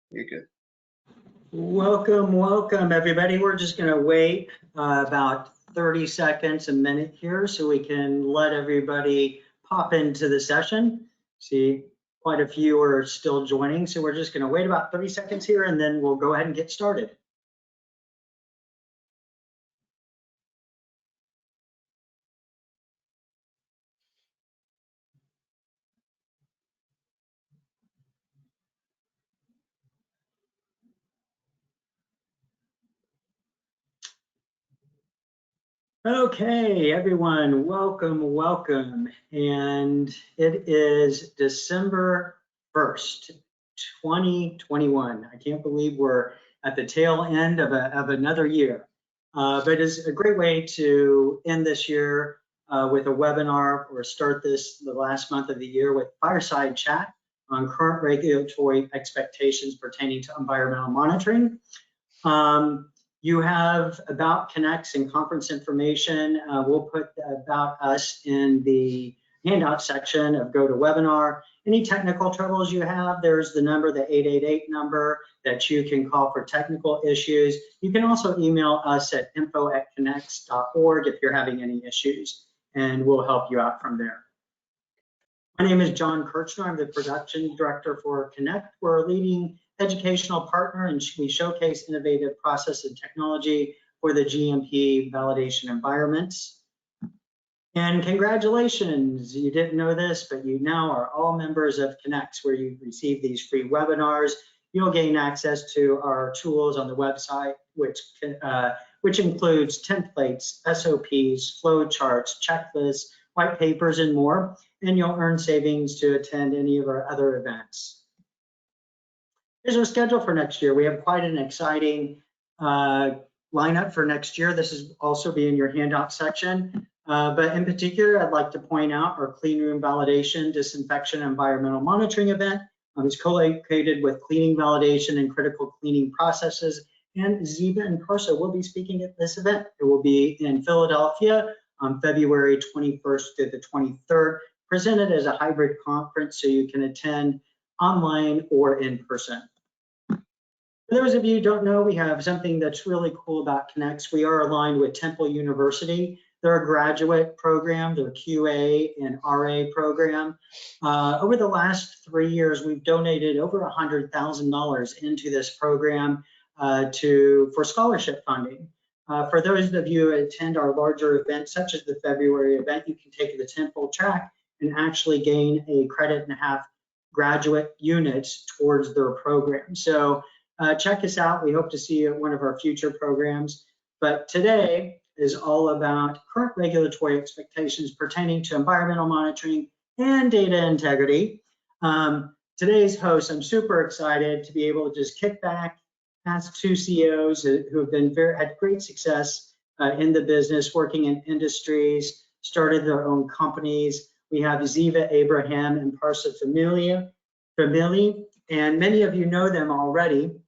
You're good. Welcome everybody. We're just going to wait about 30 seconds, a minute here so we can let everybody pop into the session. See, quite a few are still joining, so we're just going to wait about 30 seconds here and then we'll go ahead and get started. Okay, everyone, welcome. And it is December 1st, 2021. I can't believe we're at the tail end of another year. But it's a great way to end this year with a webinar or start the last month of the year with fireside chat on current regulatory expectations pertaining to environmental monitoring. You have about KENX and conference information. We'll put about us in the handout section of GoToWebinar. Any technical troubles you have, there's the number, the 888 number that you can call for technical issues. You can also email us at info@kenx.org if you're having any issues, and we'll help you out from there. My name is John Kirchner. I'm the production director for KENX. We're a leading educational partner, and we showcase innovative process and technology for the GMP validation environments. And congratulations, you didn't know this, but you now are all members of KENX, where you receive these free webinars. You'll gain access to our tools on the website, which includes templates, SOPs, flow charts, checklists, white papers, and more. And you'll earn savings to attend any of our other events. Here's our schedule for next year. We have quite an exciting lineup for next year. This is also be in your handout section. But in particular, I'd like to point out our clean room validation, disinfection, environmental monitoring event. It's co-located with cleaning validation and critical cleaning processes. And Ziva and Parsa will be speaking at this event. It will be in Philadelphia on February 21st to the 23rd, presented as a hybrid conference so you can attend online or in person. For those of you who don't know, we have something that's really cool about KENX. We are aligned with Temple University. They're a graduate program, they're QA and RA program. Over the last 3 years, we've donated over $100,000 into this program for scholarship funding. For those of you who attend our larger events, such as the February event, you can take the Temple track and actually gain a credit and a half graduate units towards their program. So check us out. We hope to see you at one of our future programs. But today is all about current regulatory expectations pertaining to environmental monitoring and data integrity. Today's host, I'm super excited to be able to just kick back, ask two CEOs who have had great success in the business, working in industries, started their own companies. We have Ziva Abraham and Parsa Famili, and many of you know them already,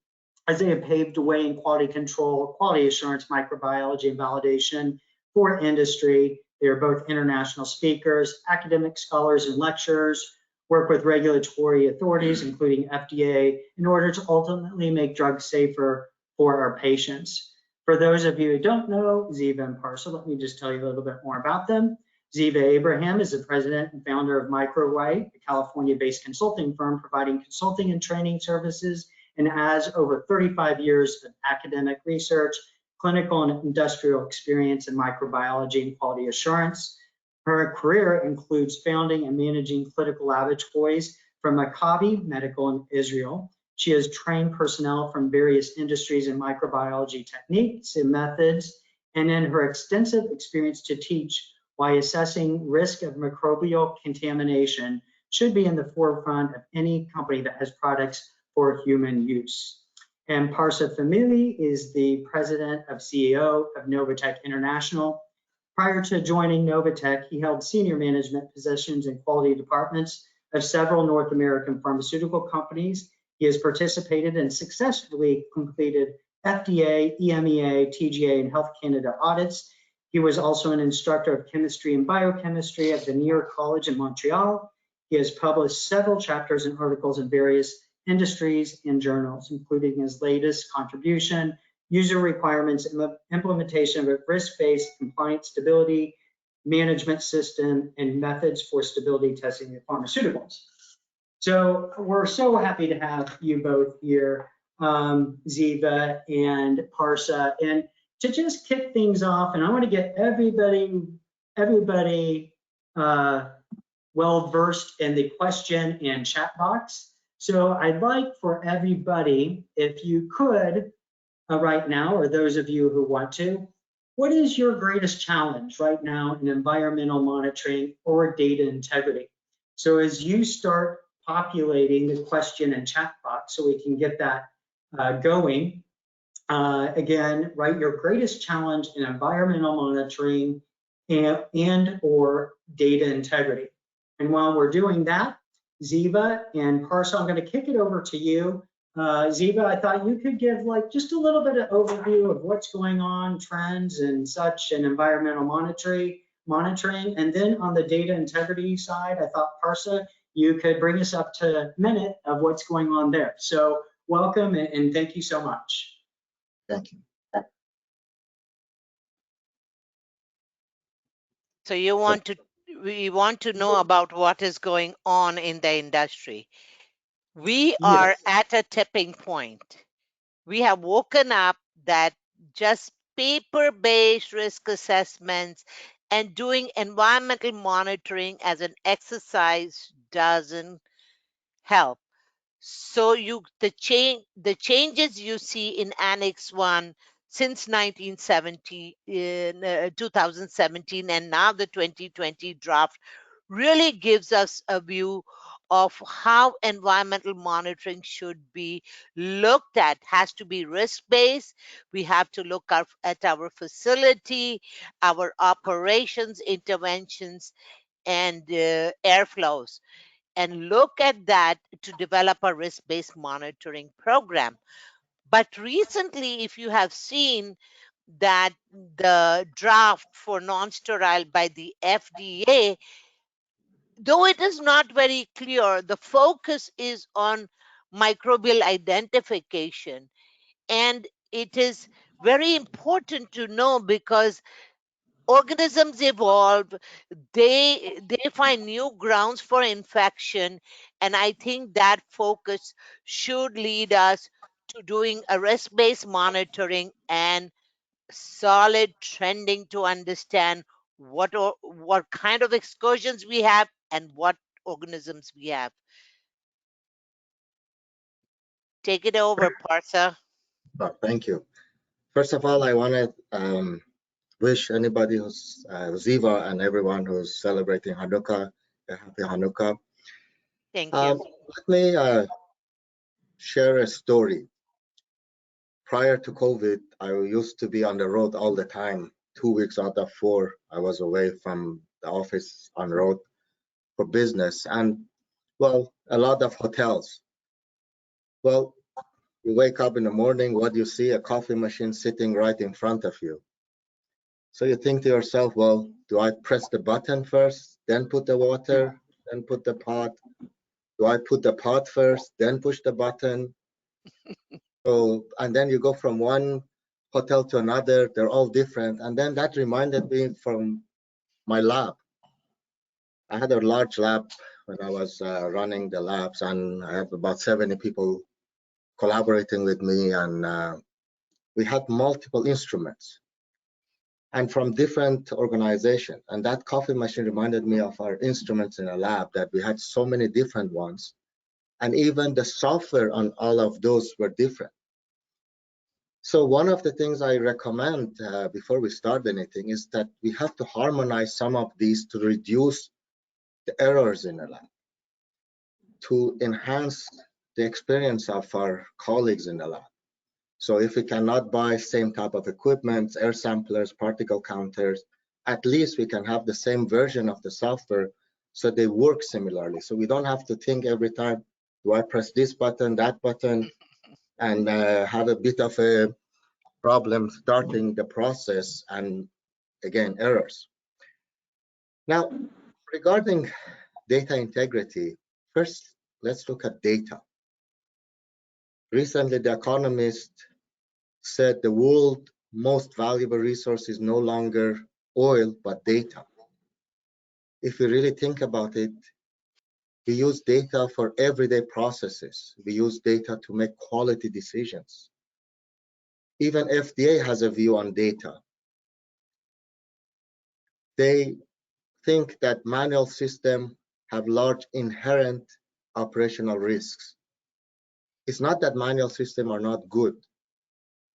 as they have paved the way in quality control, quality assurance, microbiology, and validation for industry. They are both international speakers, academic scholars, and lecturers, work with regulatory authorities, including FDA, in order to ultimately make drugs safer for our patients. For those of you who don't know Ziva and Parsa, let me just tell you a little bit more about them. Ziva Abraham is the president and founder of Microrite, a California-based consulting firm providing consulting and training services, and has over 35 years of academic research, clinical and industrial experience in microbiology and quality assurance. Her career includes founding and managing clinical laboratories from Maccabi Medical in Israel. She has trained personnel from various industries in microbiology techniques and methods, and in her extensive experience to teach why assessing risk of microbial contamination should be in the forefront of any company that has products for human use. And Parsa Famili is the president of CEO of Novatek International. Prior to joining Novatek, he held senior management positions in quality departments of several North American pharmaceutical companies. He has participated and successfully completed FDA, EMEA, TGA, and Health Canada audits. He was also an instructor of chemistry and biochemistry at the Vanier College in Montreal. He has published several chapters and articles in various industries, and journals, including his latest contribution, user requirements, and implementation of a risk-based compliance stability management system and methods for stability testing of pharmaceuticals. So we're so happy to have you both here, Ziva and Parsa. And to just kick things off, and I want to get everybody well versed in the question and chat box. So I'd like for everybody, if you could, right now, or those of you who want to, what is your greatest challenge right now in environmental monitoring or data integrity? So as you start populating the question and chat box so we can get that going, again, write your greatest challenge in environmental monitoring and or data integrity. And while we're doing that, Ziva and Parsa, I'm going to kick it over to you. Ziva, I thought you could give like just a little bit of overview of what's going on, trends and such in environmental monitoring. And then on the data integrity side, I thought Parsa, you could bring us up to a minute of what's going on there. So welcome and thank you so much. Thank you. So we want to know about what is going on in the industry. We are at a tipping point. We have woken up that just paper-based risk assessments and doing environmental monitoring as an exercise doesn't help. So the changes you see in Annex 1 since 2017 and now the 2020 draft really gives us a view of how environmental monitoring should be looked at. Has to be risk-based. We have to look at our facility, our operations, interventions, and airflows, and look at that to develop a risk-based monitoring program. But recently, if you have seen that the draft for non-sterile by the FDA, though it is not very clear, the focus is on microbial identification. And it is very important to know because organisms evolve, they find new grounds for infection, and I think that focus should lead us to doing a risk-based monitoring and solid trending to understand what kind of excursions we have and what organisms we have. Take it over, Parsa. Oh, thank you. First of all, I want to wish anybody who's Ziva and everyone who's celebrating Hanukkah a happy Hanukkah. Thank you. Let me share a story. Prior to COVID, I used to be on the road all the time. 2 weeks out of 4, I was away from the office on road for business, and well, a lot of hotels. Well, you wake up in the morning, what do you see? A coffee machine sitting right in front of you. So you think to yourself, well, do I press the button first, then put the water, then put the pot? Do I put the pot first, then push the button? So, and then you go from one hotel to another, they're all different. And then that reminded me from my lab. I had a large lab when I was running the labs, and I have about 70 people collaborating with me, and we had multiple instruments and from different organizations. And that coffee machine reminded me of our instruments in a lab, that we had so many different ones. And even the software on all of those were different. So one of the things I recommend before we start anything is that we have to harmonize some of these to reduce the errors in the lab, to enhance the experience of our colleagues in the lab. So if we cannot buy same type of equipment, air samplers, particle counters, at least we can have the same version of the software so they work similarly. So we don't have to think every time, do I press this button, that button, and have a bit of a problem starting the process, and again, errors. Now, regarding data integrity, first, let's look at data. Recently, The Economist said the world's most valuable resource is no longer oil, but data. If we really think about it, we use data for everyday processes. We use data to make quality decisions. Even FDA has a view on data. They think that manual systems have large inherent operational risks. It's not that manual systems are not good.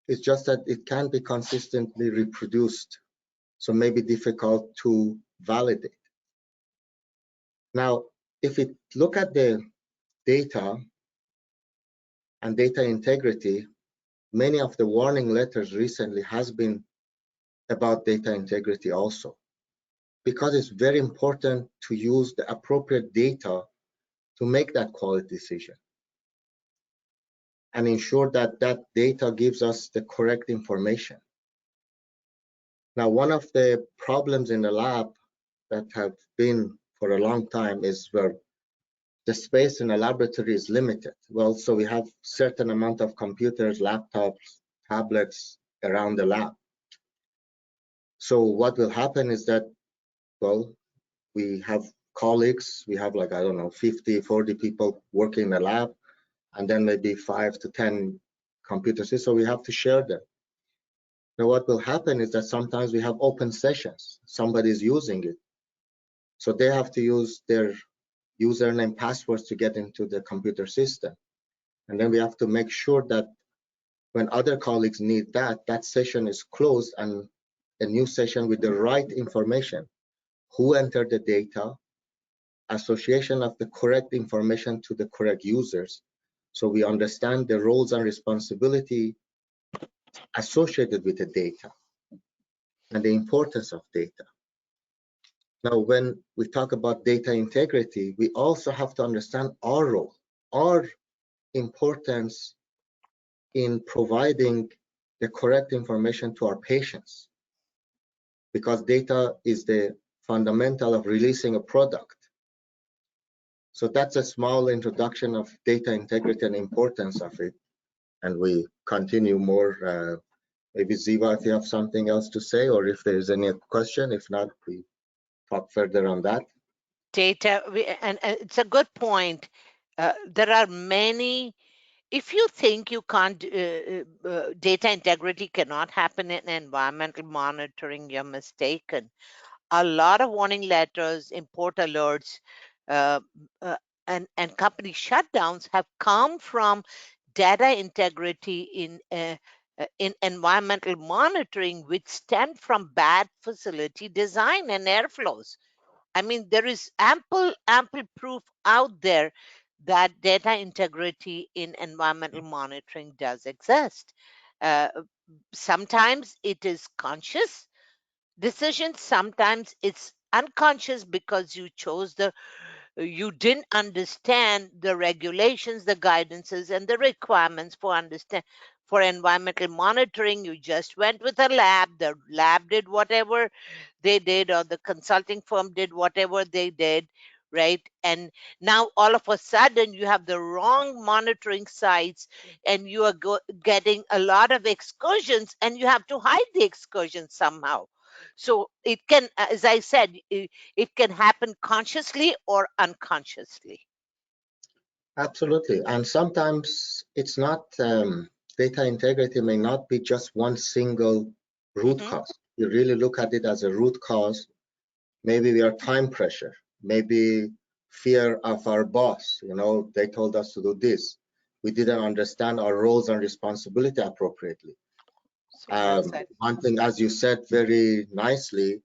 It's just that it can't be consistently reproduced, so may be difficult to validate. Now, if we look at the data and data integrity, many of the warning letters recently has been about data integrity also, because it's very important to use the appropriate data to make that quality decision and ensure that that data gives us the correct information. Now, one of the problems in the lab that have been for a long time is where the space in a laboratory is limited. Well, so we have certain amount of computers, laptops, tablets around the lab. So what will happen is that, well, we have colleagues, we have like, I don't know, 50, 40 people working in the lab, and then maybe 5 to 10 computers. So we have to share them. Now what will happen is that sometimes we have open sessions, somebody's using it. So they have to use their username passwords to get into the computer system. And then we have to make sure that when other colleagues need that, that session is closed and a new session with the right information. Who entered the data, association of the correct information to the correct users. So we understand the roles and responsibility associated with the data and the importance of data. Now, when we talk about data integrity, we also have to understand our role, our importance in providing the correct information to our patients, because data is the fundamental of releasing a product. So that's a small introduction of data integrity and importance of it. And we continue more. Maybe Ziva, if you have something else to say, or if there's any question, if not, we talk further on that. Data, and it's a good point. There are many. If you think you can't, data integrity cannot happen in environmental monitoring, you're mistaken. A lot of warning letters, import alerts, uh, and company shutdowns have come from data integrity in environmental monitoring, which stem from bad facility design and airflows. I mean, there is ample proof out there that data integrity in environmental monitoring does exist. Uh, Sometimes it is conscious decision, sometimes it's unconscious because you didn't understand the regulations, the guidances, and the requirements for environmental monitoring. You just went with a lab. The lab did whatever they did, or the consulting firm did whatever they did, right? And now all of a sudden you have the wrong monitoring sites, and you are getting a lot of excursions, and you have to hide the excursions somehow. So it can, as I said, it can happen consciously or unconsciously. Absolutely. And sometimes it's not, data integrity may not be just one single root cause. You really look at it as a root cause. Maybe we are time pressure, maybe fear of our boss. You know, they told us to do this. We didn't understand our roles and responsibility appropriately. So well said. One thing, as you said very nicely,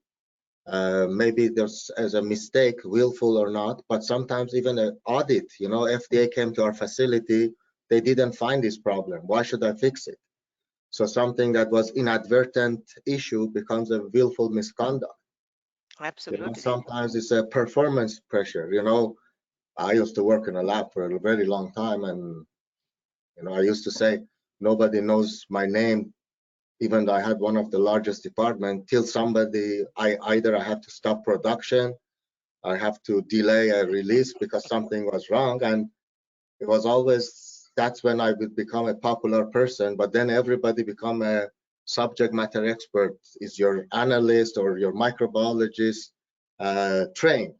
maybe there's as a mistake, willful or not, but sometimes even an audit, you know, FDA came to our facility, they didn't find this problem. Why should I fix it? So something that was inadvertent issue becomes a willful misconduct. Absolutely. You know, sometimes it's a performance pressure. You know, I used to work in a lab for a very long time, and you know, I used to say nobody knows my name, even though I had one of the largest departments, till somebody, either I have to stop production, I have to delay a release because something was wrong, and it was always that's when I would become a popular person, but then everybody become a subject matter expert. Is your analyst or your microbiologist trained?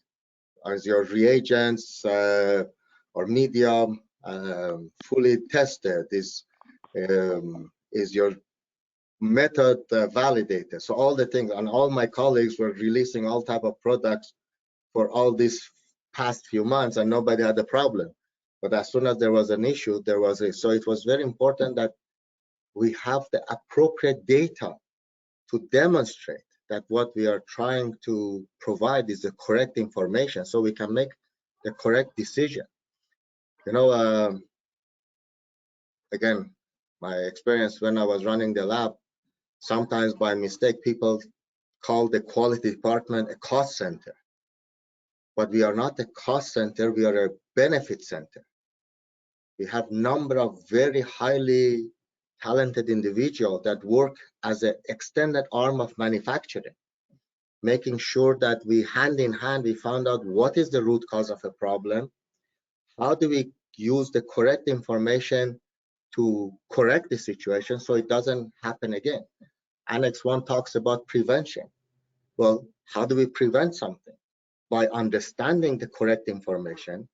Is your reagents or medium fully tested? Is your method validated? So all the things, and all my colleagues were releasing all type of products for all these past few months, and nobody had a problem. But as soon as there was an issue, there was a, so it was very important that we have the appropriate data to demonstrate that what we are trying to provide is the correct information, so we can make the correct decision. You know, again, my experience when I was running the lab, sometimes by mistake, people call the quality department a cost center. But we are not a cost center, we are a benefit center. We have number of very highly talented individuals that work as an extended arm of manufacturing, making sure that we hand in hand, we found out what is the root cause of a problem, how do we use the correct information to correct the situation so it doesn't happen again. Annex 1 talks about prevention. Well, how do we prevent something? By understanding the correct information,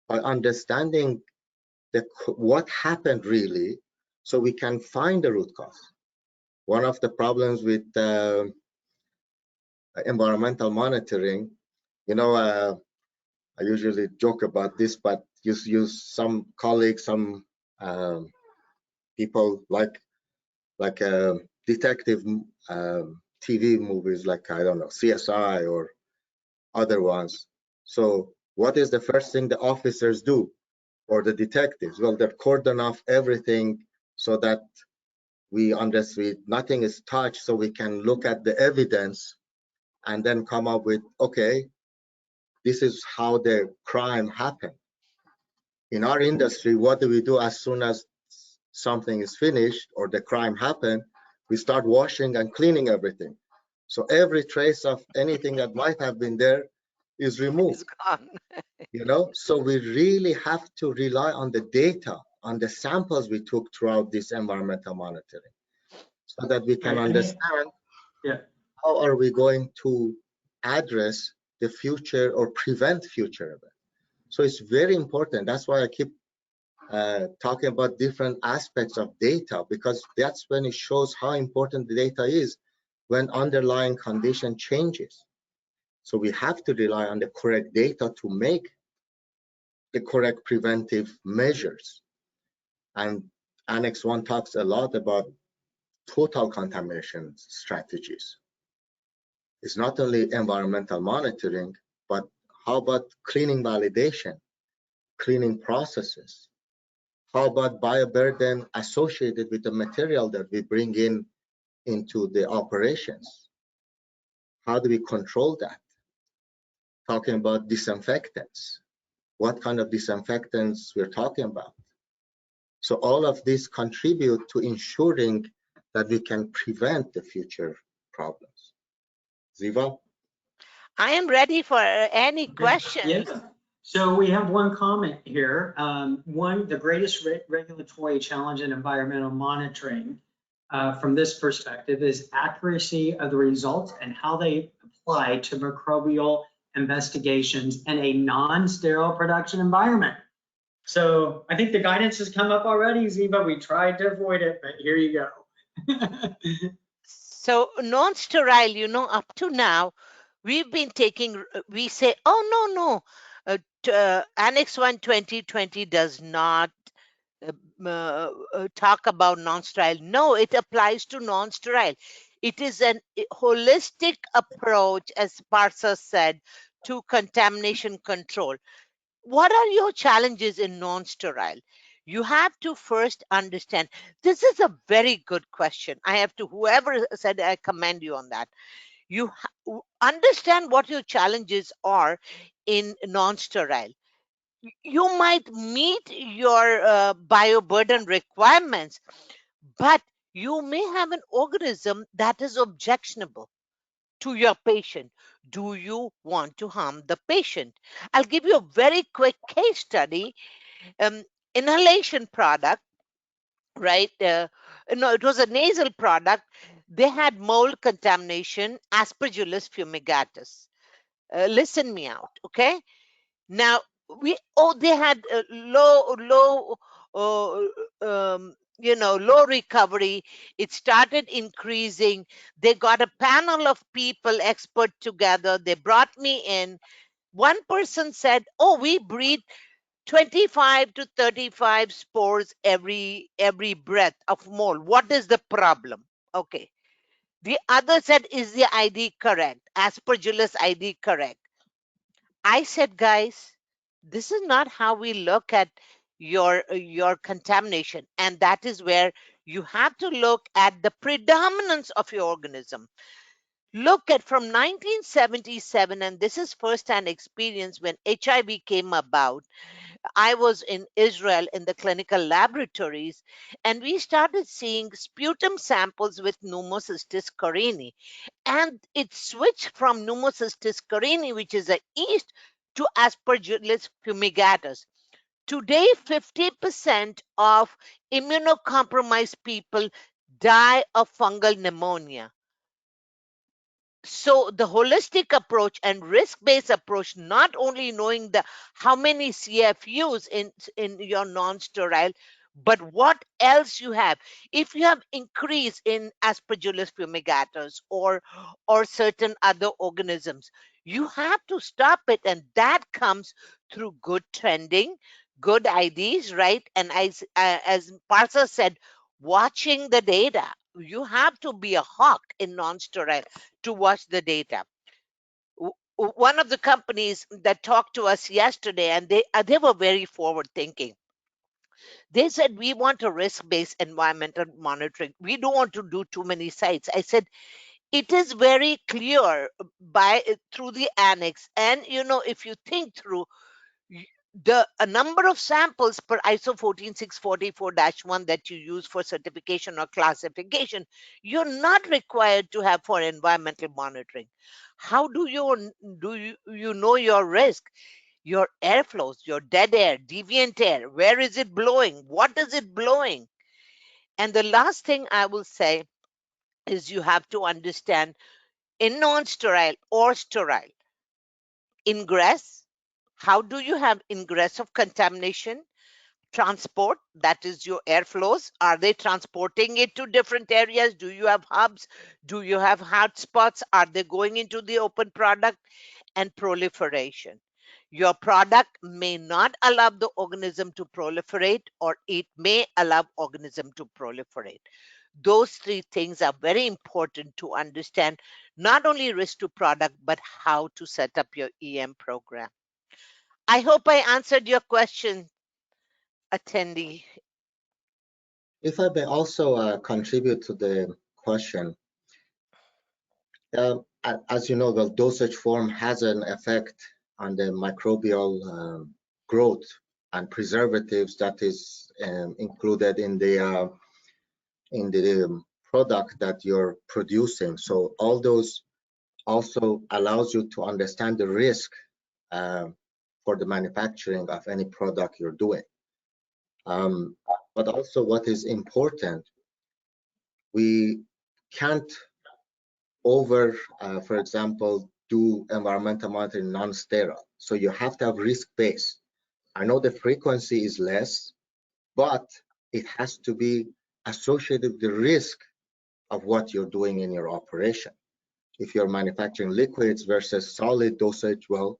by understanding what happened really, so we can find the root cause. One of the problems with environmental monitoring, you know, I usually joke about this, but use some colleagues, some people like detective TV movies, like, I don't know, CSI or other ones. So what is the first thing the officers do, or the detectives? Well, they cordon off everything so that we understand nothing is touched, so we can look at the evidence and then come up with, okay, this is how the crime happened. In our industry, what do we do as soon as something is finished or the crime happened? We start washing and cleaning everything. So every trace of anything that might have been there is removed. It's gone. You know, so we really have to rely on the data, on the samples we took throughout this environmental monitoring, so that we can understand how are we going to address the future or prevent future events. So it's very important. That's why I keep talking about different aspects of data, because that's when it shows how important the data is when underlying condition changes. So we have to rely on the correct data to make the correct preventive measures. And Annex 1 talks a lot about total contamination strategies. It's not only environmental monitoring, but how about cleaning validation, cleaning processes? How about bioburden associated with the material that we bring in into the operations? How do we control that? Talking about disinfectants, what kind of disinfectants we're talking about? So all of these contribute to ensuring that we can prevent the future problems. Ziva? I am ready for any questions. Yeah. So we have one comment here. The greatest regulatory challenge in environmental monitoring from this perspective is accuracy of the results and how they apply to microbial investigations in a non-sterile production environment. So I think the guidance has come up already, Ziva. We tried to avoid it, but here you go. So non-sterile, up to now, we've been taking, we say, oh, no, Annex 1 2020 does not talk about non-sterile. No, it applies to non-sterile. It is a holistic approach, as Parsa said, to contamination control. What are your challenges in non-sterile? You have to first understand. This is a very good question. I have to, whoever said, I commend you on that. You understand what your challenges are in non-sterile. You might meet your bioburden requirements, but you may have an organism that is objectionable to your patient. Do you want to harm the patient? I'll give you a very quick case study. inhalation product, right? No, it was a nasal product. They had mold contamination, Aspergillus fumigatus. Listen me out, okay? Now they had low recovery. It started increasing. They got a panel of people, expert together. They brought me in. One person said, "Oh, we breed 25 to 35 spores every breath of mold. What is the problem?" Okay. The other said, "Is the ID correct? Aspergillus ID correct?" I said, "Guys, this is not how we look at your contamination." And that is where you have to look at the predominance of your organism. Look at from 1977, and this is first-hand experience when HIV came about. I was in Israel in the clinical laboratories, and we started seeing sputum samples with Pneumocystis carinii. And it switched from Pneumocystis carinii, which is a yeast, to Aspergillus fumigatus. Today, 50% of immunocompromised people die of fungal pneumonia. So the holistic approach and risk-based approach, not only knowing the how many CFUs in your non-sterile, but what else you have. If you have increase in Aspergillus fumigatus or certain other organisms, you have to stop it, and that comes through good trending, good IDs, right? And as Parsa said, watching the data. You have to be a hawk in non-sterile to watch the data. One of the companies that talked to us yesterday, and they were very forward thinking. They said, "We want a risk-based environmental monitoring. We don't want to do too many sites." I said, "It is very clear by through the annex, and if you think through the a number of samples per ISO 14644-1 that you use for certification or classification, you're not required to have for environmental monitoring. How do you know your risk, your airflows, your dead air, deviant air? Where is it blowing? What is it blowing?" And the last thing I will say is you have to understand in non-sterile or sterile ingress. How do you have ingress of contamination? Transport, that is your airflows. Are they transporting it to different areas? Do you have hubs? Do you have hotspots? Are they going into the open product? And proliferation. Your product may not allow the organism to proliferate, or it may allow organism to proliferate. Those three things are very important to understand, not only risk to product, but how to set up your EM program. I hope I answered your question, attendee. If I may also contribute to the question, as you know, the dosage form has an effect on the microbial growth and preservatives that is included in the product that you're producing. So all those also allows you to understand the risk for the manufacturing of any product you're doing. But also what is important, we can't for example, do environmental monitoring non-sterile. So you have to have risk-based. I know the frequency is less, but it has to be associated with the risk of what you're doing in your operation. If you're manufacturing liquids versus solid dosage, well,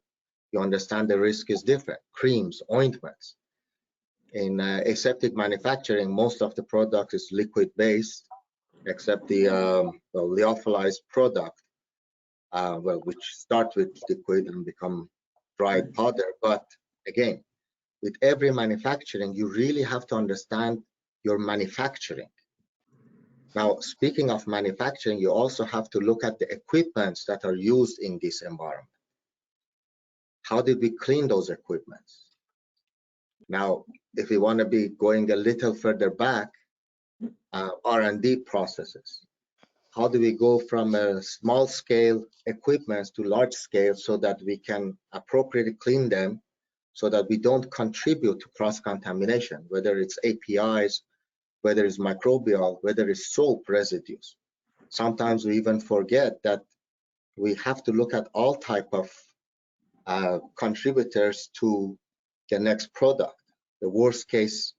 you understand the risk is different. Creams, ointments. In aseptic manufacturing, most of the product is liquid-based, except the lyophilized product, which start with liquid and become dried powder. But again, with every manufacturing, you really have to understand your manufacturing. Now, speaking of manufacturing, you also have to look at the equipments that are used in this environment. How did we clean those equipments? Now, if we want to be going a little further back, R&D processes. How do we go from a small scale equipment to large scale so that we can appropriately clean them so that we don't contribute to cross-contamination, whether it's APIs, whether it's microbial, whether it's soap residues. Sometimes we even forget that we have to look at all type of contributors to the next product. The worst case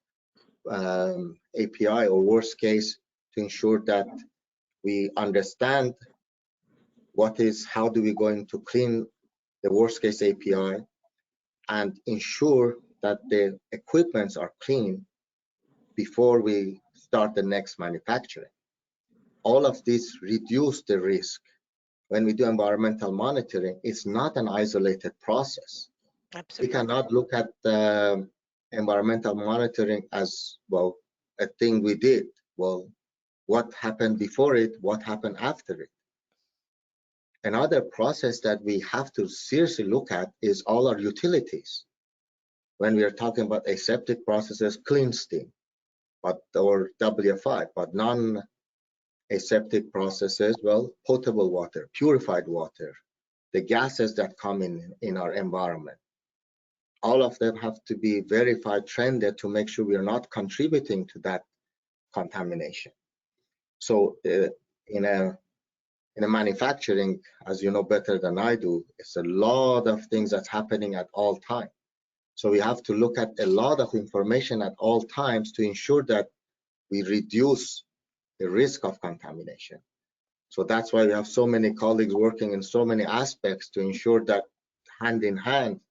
API or worst case, to ensure that we understand how do we going to clean the worst case API and ensure that the equipments are clean before we start the next manufacturing. All of this reduce the risk. When we do environmental monitoring, it's not an isolated process. Absolutely. We cannot look at environmental monitoring as, well, a thing we did. Well, what happened before it? What happened after it? Another process that we have to seriously look at is all our utilities. When we are talking about aseptic processes, clean steam, or WFI, but non-aseptic processes, well, potable water, purified water, the gases that come in our environment. All of them have to be verified, trended to make sure we are not contributing to that contamination. So in a manufacturing, as you know better than I do, it's a lot of things that's happening at all times. So we have to look at a lot of information at all times to ensure that we reduce the risk of contamination. So that's why we have so many colleagues working in so many aspects to ensure that hand in hand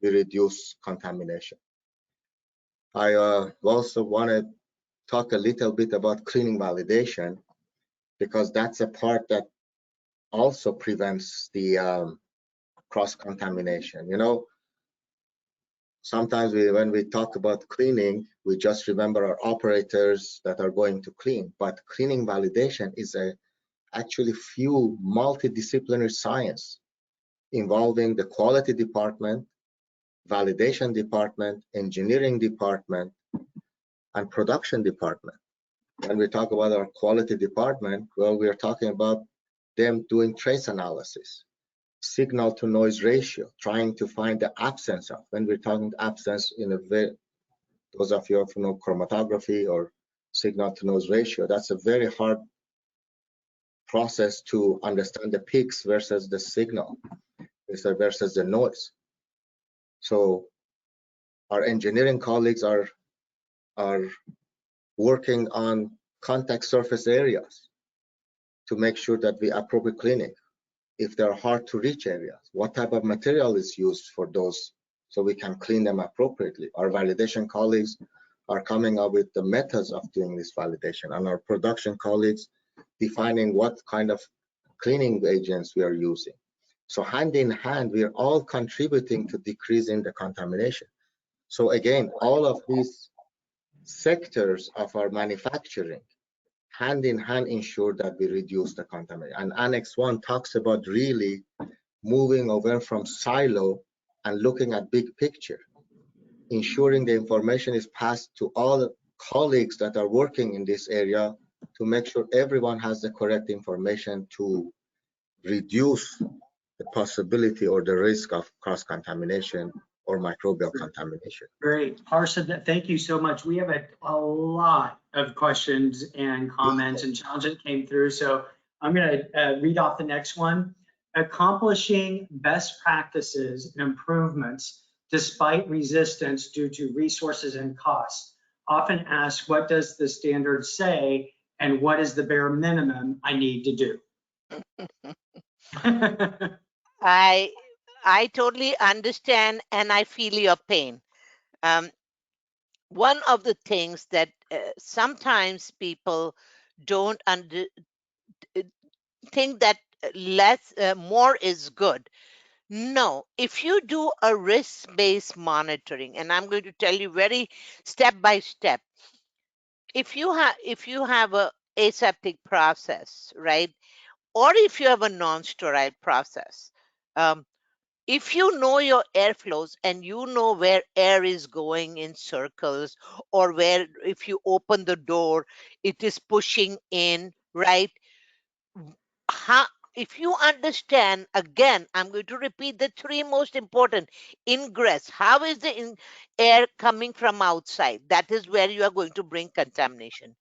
we reduce contamination. I also want to talk a little bit about cleaning validation, because that's a part that also prevents the cross-contamination. You know, sometimes when we talk about cleaning, we just remember our operators that are going to clean, but cleaning validation is actually few multidisciplinary science involving the quality department, validation department, engineering department, and production department. When we talk about our quality department, well, we are talking about them doing trace analysis, signal to noise ratio, trying to find the absence of. When we're talking absence, those of you who know chromatography or signal to noise ratio, that's a very hard process to understand the peaks versus the signal versus the noise. So our engineering colleagues are working on contact surface areas to make sure that we appropriate cleaning. If they're hard to reach areas, what type of material is used for those so we can clean them appropriately. Our validation colleagues are coming up with the methods of doing this validation, and our production colleagues defining what kind of cleaning agents we are using. So hand in hand, we are all contributing to decreasing the contamination. So again, all of these sectors of our manufacturing hand in hand ensure that we reduce the contamination. And Annex 1 talks about really moving over from silo and looking at big picture, ensuring the information is passed to all colleagues that are working in this area to make sure everyone has the correct information to reduce the possibility or the risk of cross-contamination or microbial contamination. Great. Parsa, thank you so much. We have a lot of questions and comments and challenges that came through. So I'm going to read off the next one. Accomplishing best practices and improvements despite resistance due to resources and costs. Often asked, what does the standard say and what is the bare minimum I need to do? I totally understand and I feel your pain. One of the things that sometimes people don't think that more is good. No, if you do a risk-based monitoring, and I'm going to tell you very step by step, if you have a aseptic process, right, or if you have a non-sterile process, if you know your airflows and you know where air is going in circles, or where if you open the door, it is pushing in, right? if you understand, again, I'm going to repeat the three most important: ingress. How is the air coming from outside? That is where you are going to bring contamination.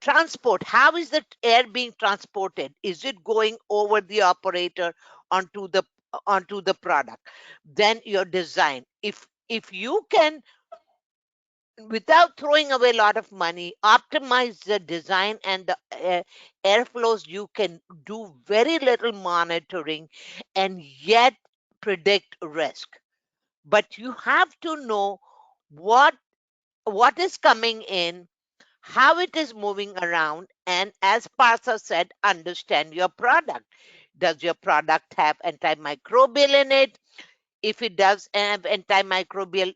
Transport. How is the air being transported? Is it going over the operator onto the product? Then your design. If you can, without throwing away a lot of money, optimize the design and the airflows, you can do very little monitoring and yet predict risk. But you have to know what is coming in, how it is moving around, and as Parsa said, understand your product. Does your product have antimicrobial in it? If it does have antimicrobial,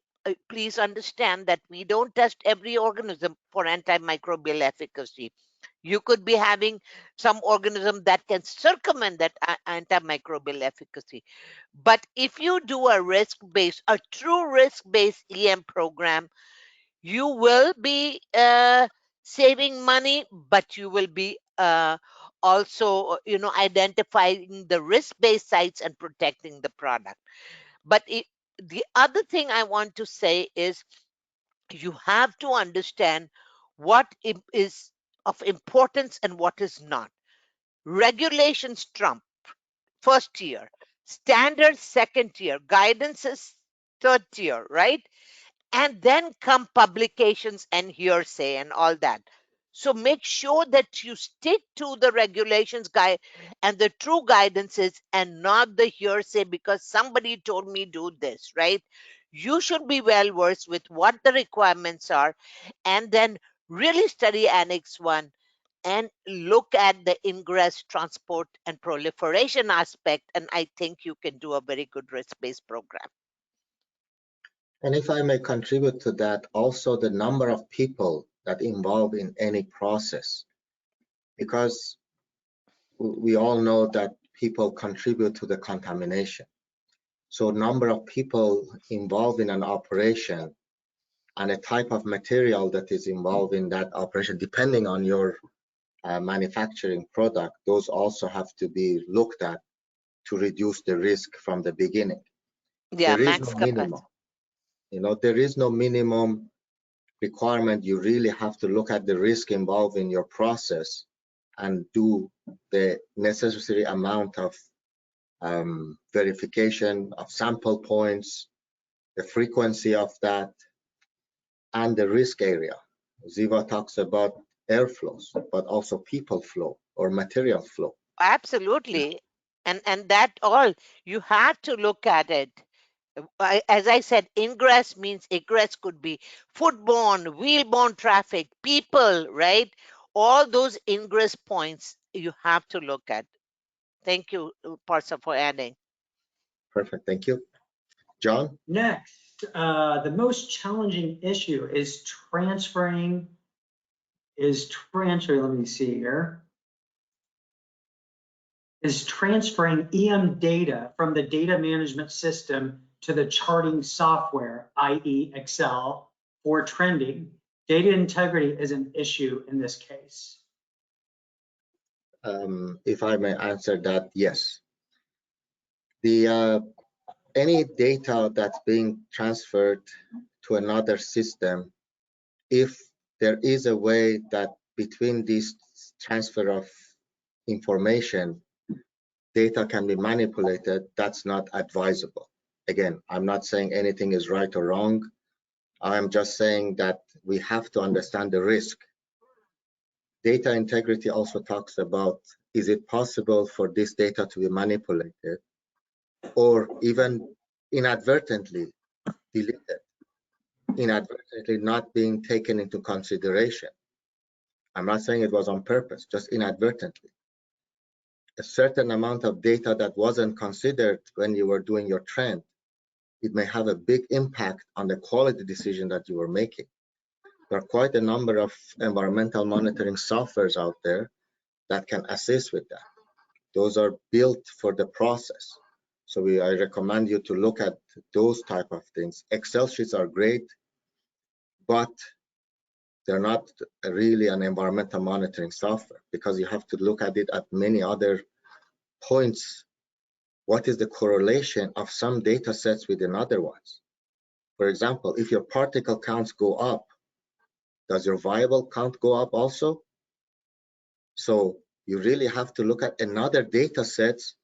please understand that we don't test every organism for antimicrobial efficacy. You could be having some organism that can circumvent that antimicrobial efficacy. But if you do a true risk-based EM program, you will be saving money, but you will be also, identifying the risk-based sites and protecting the product. But the other thing I want to say is you have to understand what is of importance and what is not. Regulations trump first tier, standards second tier, guidance is third tier, right? And then come publications and hearsay and all that. So make sure that you stick to the regulations guide and the true guidances and not the hearsay because somebody told me do this, right? You should be well versed with what the requirements are and then really study Annex 1 and look at the ingress, transport, and proliferation aspect. And I think you can do a very good risk-based program. And if I may contribute to that, also the number of people that involve in any process, because we all know that people contribute to the contamination. So number of people involved in an operation and a type of material that is involved in that operation, depending on your manufacturing product, those also have to be looked at to reduce the risk from the beginning. Yeah, There is max no capacity. minimum. There is no minimum requirement. You really have to look at the risk involved in your process and do the necessary amount of verification of sample points, the frequency of that, and the risk area. Ziva talks about airflows, but also people flow or material flow. Absolutely. And that all, you have to look at it. As I said, ingress means egress could be foodborne, wheelborne traffic, people, right? All those ingress points you have to look at. Thank you, Parsa, for adding. Perfect, thank you. John? Next, the most challenging issue is transferring, let me see here, is transferring EM data from the data management system to the charting software, i.e. Excel, for trending. Data integrity is an issue in this case. If I may answer that, yes. Any data that's being transferred to another system, if there is a way that between this transfer of information, data can be manipulated, that's not advisable. Again, I'm not saying anything is right or wrong. I'm just saying that we have to understand the risk. Data integrity also talks about, is it possible for this data to be manipulated or even inadvertently deleted, inadvertently not being taken into consideration. I'm not saying it was on purpose, just inadvertently. A certain amount of data that wasn't considered when you were doing your trend, it may have a big impact on the quality decision that you were making. There are quite a number of environmental monitoring softwares out there that can assist with that. Those are built for the process. So I recommend you to look at those type of things. Excel sheets are great, but they're not really an environmental monitoring software because you have to look at it at many other points what is the correlation of some data sets with another ones. For example, if your particle counts go up, does your viable count go up also? So you really have to look at another data sets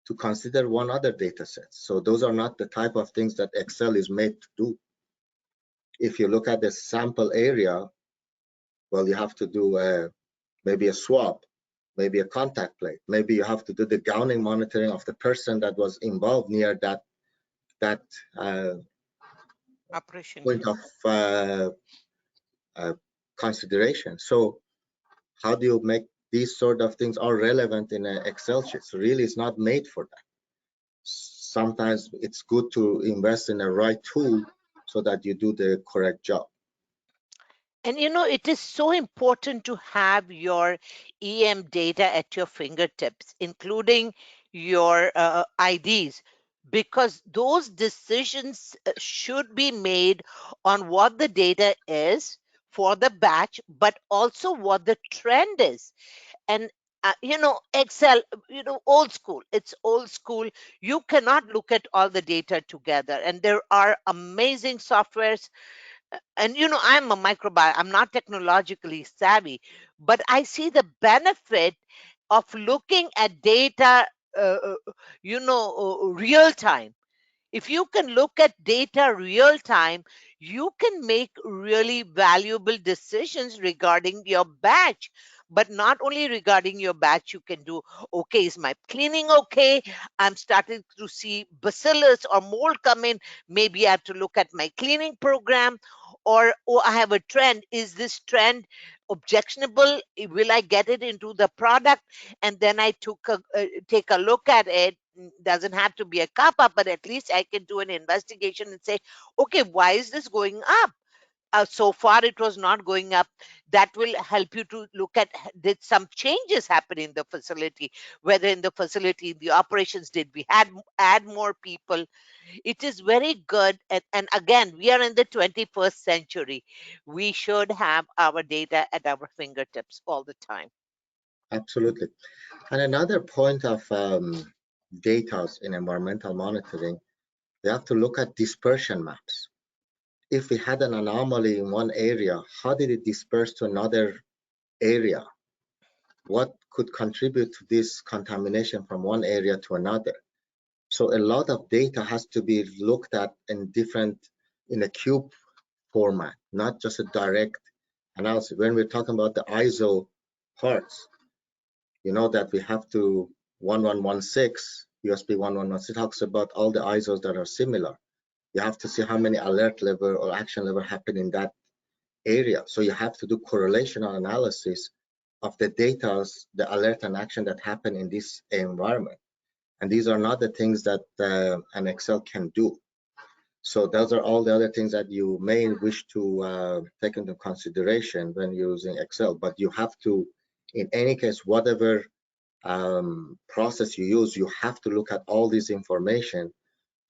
to consider one other data set. So those are not the type of things that Excel is made to do. If you look at the sample area, well, you have to do maybe a swab, maybe a contact plate. Maybe you have to do the gowning monitoring of the person that was involved near that Operation. point of consideration. So how do you make these sort of things are relevant in an Excel sheet? So really, it's not made for that. Sometimes it's good to invest in a right tool so that you do the correct job. And it is so important to have your EM data at your fingertips, including your IDs, because those decisions should be made on what the data is for the batch, but also what the trend is. And Excel, old school. It's old school. You cannot look at all the data together. And there are amazing softwares, and I'm a microbiologist, I'm not technologically savvy, but I see the benefit of looking at data real time. If you can look at data real time, you can make really valuable decisions regarding your batch. But not only regarding your batch, you can do, okay, is my cleaning okay? I'm starting to see bacillus or mold come in. Maybe I have to look at my cleaning program. Or I have a trend. Is this trend objectionable? Will I get it into the product? And then I take a look at it. Doesn't have to be a cop up, but at least I can do an investigation and say, okay, why is this going up? So far it was not going up. That will help you to look at, did some changes happen in the facility, whether in the facility, the operations, did we add more people? It is very good. And again, we are in the 21st century. We should have our data at our fingertips all the time. Absolutely. And another point of data in environmental monitoring, we have to look at dispersion maps. If we had an anomaly in one area, how did it disperse to another area? What could contribute to this contamination from one area to another? So a lot of data has to be looked at in a cube format, not just a direct analysis. When we're talking about the ISO parts, you know that we have to 1116, USB 1116 talks about all the ISOs that are similar. You have to see how many alert level or action level happen in that area. So you have to do correlational analysis of the data, the alert and action that happen in this environment. And these are not the things that an Excel can do. So those are all the other things that you may wish to take into consideration when using Excel. But you have to, in any case, whatever process you use, you have to look at all this information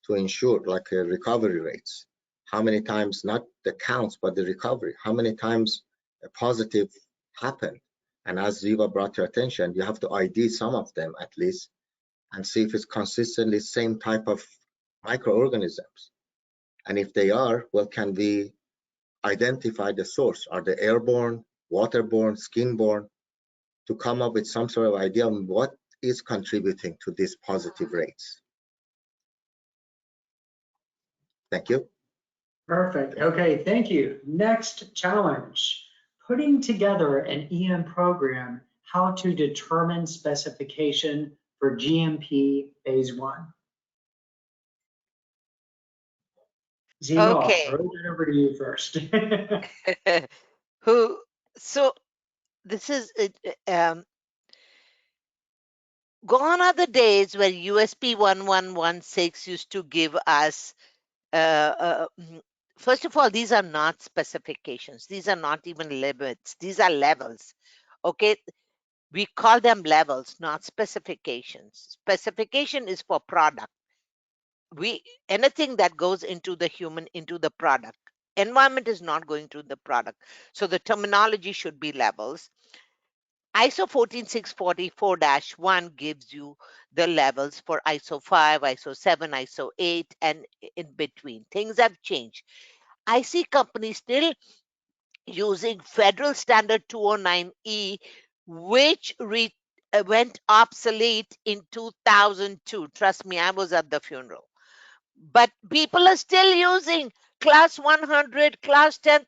to ensure, like recovery rates. How many times, not the counts, but the recovery, how many times a positive happened. And as Ziva brought your attention, you have to ID some of them at least and see if it's consistently same type of microorganisms. And if they are, well, can we identify the source? Are they airborne, waterborne, skinborne? To come up with some sort of idea on what is contributing to these positive rates. Thank you. Perfect. Okay, thank you. Next challenge, putting together an EM program, how to determine specification for GMP phase 1. Ziva, I'll Okay. throw it over to you first. So this is gone are the days where USP 1116 used to give us first of all, these are not specifications. These are not even limits. These are levels. Okay. We call them levels, not specifications. Specification is for product. Anything that goes into the product. Environment is not going to the product. So the terminology should be levels. ISO 14644-1 gives you the levels for ISO 5, ISO 7, ISO 8, and in between. Things have changed. I see companies still using Federal Standard 209E, which went obsolete in 2002. Trust me, I was at the funeral. But people are still using class 100, class 10,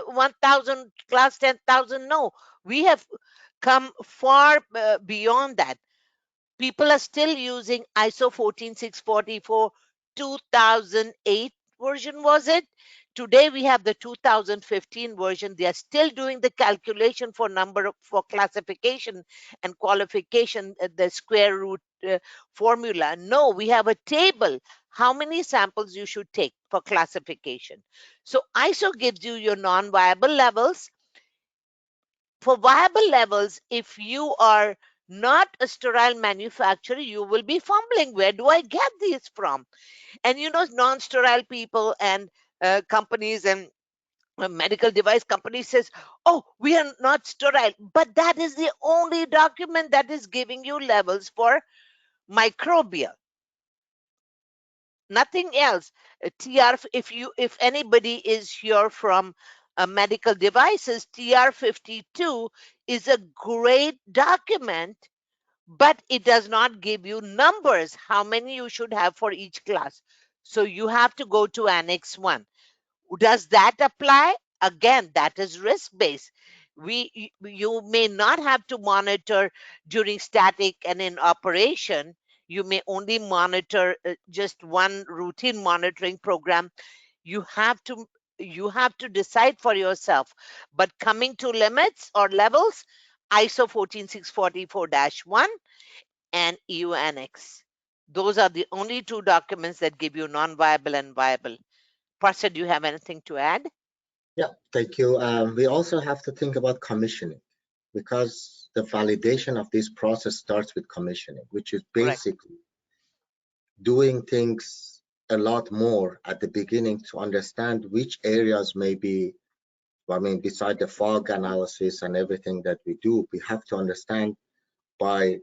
1000, class 10,000. No, we have come far beyond that. People are still using ISO 14644 2008 version, was it? Today we have the 2015 version. They are still doing the calculation for for classification and qualification, the square root formula. No, we have a table how many samples you should take for classification. So ISO gives you your non-viable levels. For viable levels, if you are not a sterile manufacturer, you will be fumbling. Where do I get these from? And non-sterile people and companies and medical device companies says, oh, we are not sterile. But that is the only document that is giving you levels for microbial. Nothing else. TR, if anybody is here from medical devices, TR52 is a great document, but it does not give you numbers, how many you should have for each class. So you have to go to Annex 1. Does that apply? Again, that is risk-based. You may not have to monitor during static and in operation. You may only monitor just one routine monitoring program. You have to decide for yourself. But coming to limits or levels, ISO 14644-1 and EU Annex. Those are the only two documents that give you non-viable and viable. Parsa, do you have anything to add? Yeah, thank you. We also have to think about commissioning, because the validation of this process starts with commissioning, which is Correct. basically doing things a lot more at the beginning to understand which areas may be, I mean, beside the fog analysis and everything that we do, we have to understand by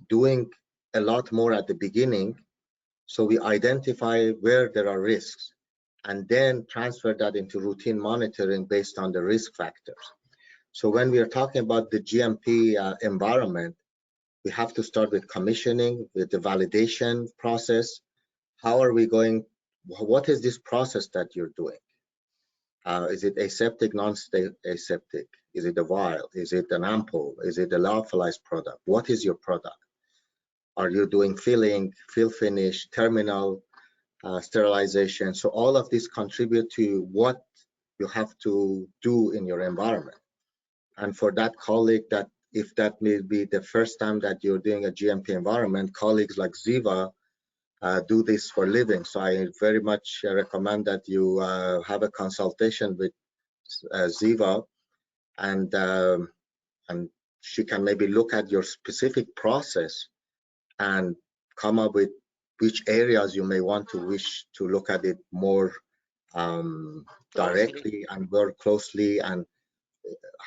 doing a lot more at the beginning, so we identify where there are risks and then transfer that into routine monitoring based on the risk factors. So when we are talking about the GMP environment, we have to start with commissioning, with the validation process. How are we going, what is this process that you're doing? Is it aseptic, non-aseptic? Is it a vial? Is it an ampoule? Is it a lyophilized product? What is your product? Are you doing filling, fill finish, terminal sterilization? So all of these contribute to what you have to do in your environment. And for that colleague, that if that may be the first time that you're doing a GMP environment, colleagues like Ziva do this for living. So I very much recommend that you have a consultation with Ziva, and she can maybe look at your specific process and come up with which areas you may want to wish to look at it more directly and more closely, and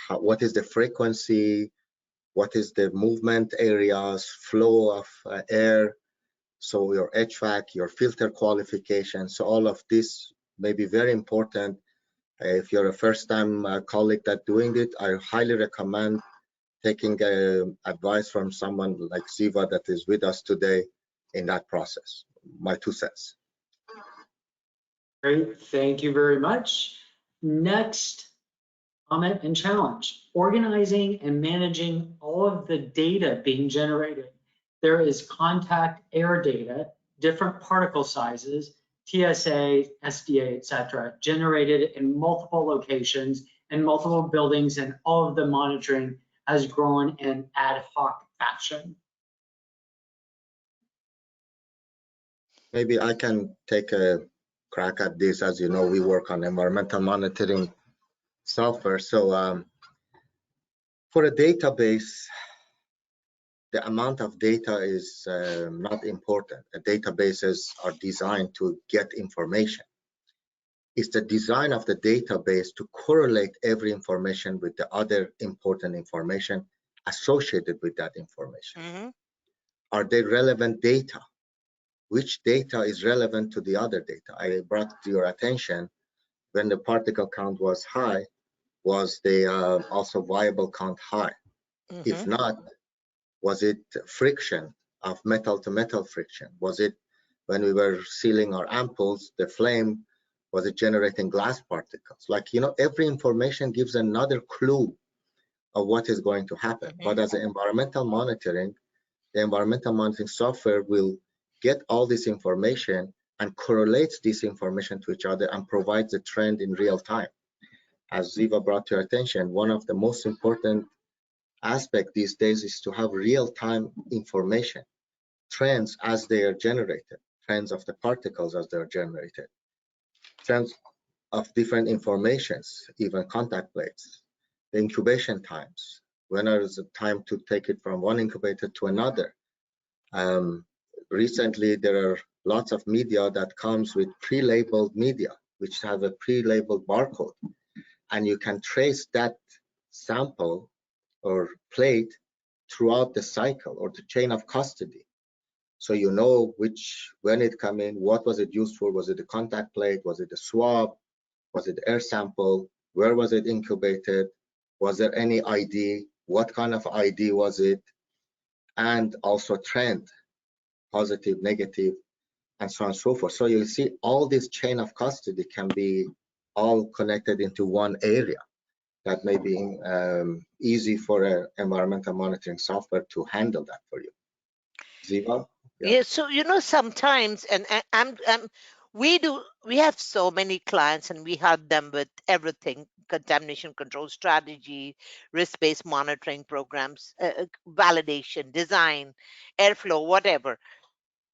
what is the frequency, what is the movement areas, flow of air, so your HVAC, your filter qualification. So all of this may be very important. If you're a first-time colleague that doing it, I highly recommend taking advice from someone like Ziva that is with us today in that process. My 2 cents. Great, thank you very much. Next comment and challenge: organizing and managing all of the data being generated. There is contact air data, different particle sizes, TSA, SDA, etc., generated in multiple locations and multiple buildings, and all of the monitoring has grown in ad hoc fashion. Maybe I can take a crack at this. As you know, we work on environmental monitoring software. So for a database, the amount of data is not important. Databases are designed to get information. It's the design of the database to correlate every information with the other important information associated with that information? Mm-hmm. Are they relevant data? Which data is relevant to the other data? I brought to your attention when the particle count was high, was the also viable count high? If Mm-hmm. not, was it friction of metal to metal friction? Was it when we were sealing our ampoules, the flame, was it generating glass particles? Like, you know, every information gives another clue of what is going to happen. Mm-hmm. But as an environmental monitoring, the environmental monitoring software will get all this information and correlates this information to each other and provides a trend in real time. As Ziva brought to your attention, one of the most important aspect these days is to have real-time information, trends as they are generated, trends of the particles as they are generated, trends of different informations, even contact plates, the incubation times, when is the time to take it from one incubator to another. Recently, there are lots of media that comes with pre-labeled media, which have a pre-labeled barcode, and you can trace that sample or plate throughout the cycle or the chain of custody. So you know when it come in, what was it used for? Was it a contact plate? Was it a swab? Was it air sample? Where was it incubated? Was there any ID? What kind of ID was it? And also trend, positive, negative, and so on and so forth. So you see all this chain of custody can be all connected into one area. That may be easy for an environmental monitoring software to handle that for you. Ziva? Yeah. Yeah, so sometimes, and we have so many clients, and we help them with everything: contamination control strategy, risk-based monitoring programs, validation, design, airflow, whatever.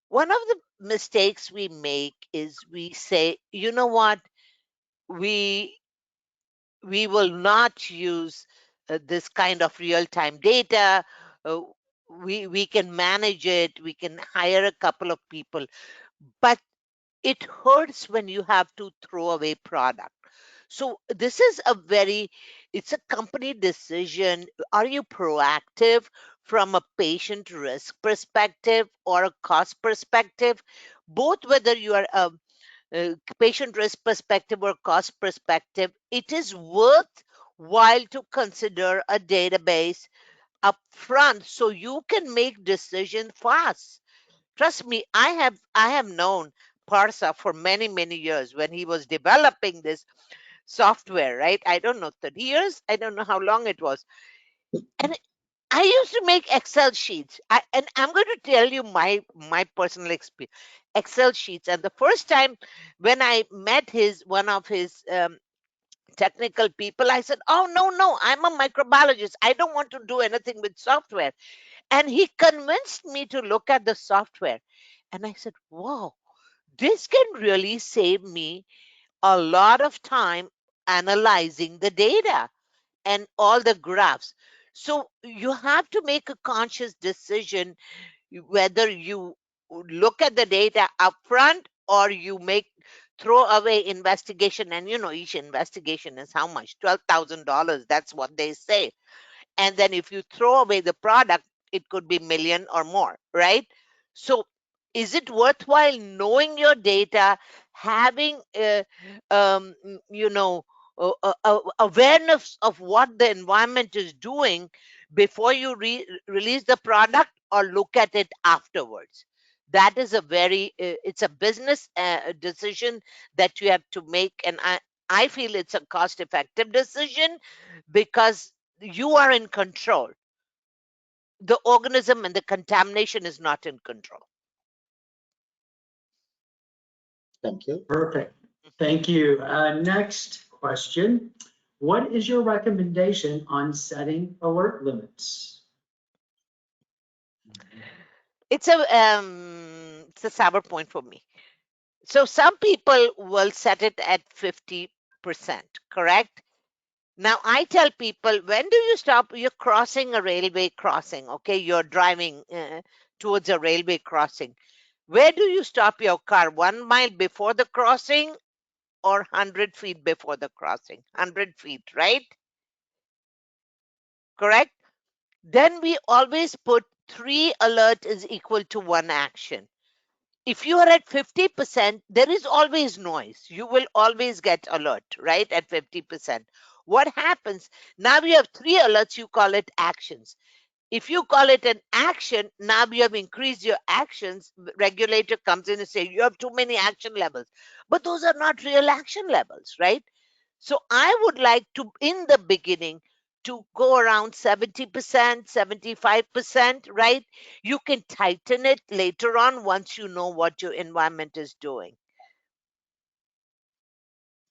One of the mistakes we make is we say, you know what, we we will not use this kind of real-time data. uh, we can manage it, we can hire a couple of people, but it hurts when you have to throw away product. So this is it's a company decision. Are you proactive from a patient risk perspective or a cost perspective? Both, whether you are patient risk perspective or cost perspective, it is worthwhile to consider a database upfront so you can make decisions fast. Trust me, I have known Parsa for many years when he was developing this software, right? I don't know, 30 years, I don't know how long it was. And I used to make Excel sheets. And I'm going to tell you my personal experience. Excel sheets. And the first time when I met one of his technical people, I said, "Oh, no, I'm a microbiologist. I don't want to do anything with software." And he convinced me to look at the software. And I said, "Wow, this can really save me a lot of time analyzing the data and all the graphs." So you have to make a conscious decision whether you look at the data upfront or you throw away investigation. And each investigation is how much? $12,000. That's what they say. And then if you throw away the product, it could be million or more, right? So is it worthwhile knowing your data, having awareness of what the environment is doing before you release the product, or look at it afterwards? That is it's a business decision that you have to make. And I feel it's a cost effective decision because you are in control. The organism and the contamination is not in control. Thank you. Perfect. Thank you. Next question. What is your recommendation on setting alert limits? It's a sour point for me. So some people will set it at 50%, correct? Now I tell people, when do you stop? You're crossing a railway crossing, okay? You're driving towards a railway crossing. Where do you stop your car? 1 mile before the crossing or 100 feet before the crossing? 100 feet, right? Correct? then we always put 3 alert is equal to 1 action. If you are at 50%, there is always noise. You will always get alert, right? At 50%. What happens? Now you have 3 alerts, you call it actions. If you call it an action, now you have increased your actions. Regulator comes in and say you have too many action levels. But those are not real action levels, right? So I would like to, in the beginning, to go around 70%, 75%, right? You can tighten it later on once you know what your environment is doing.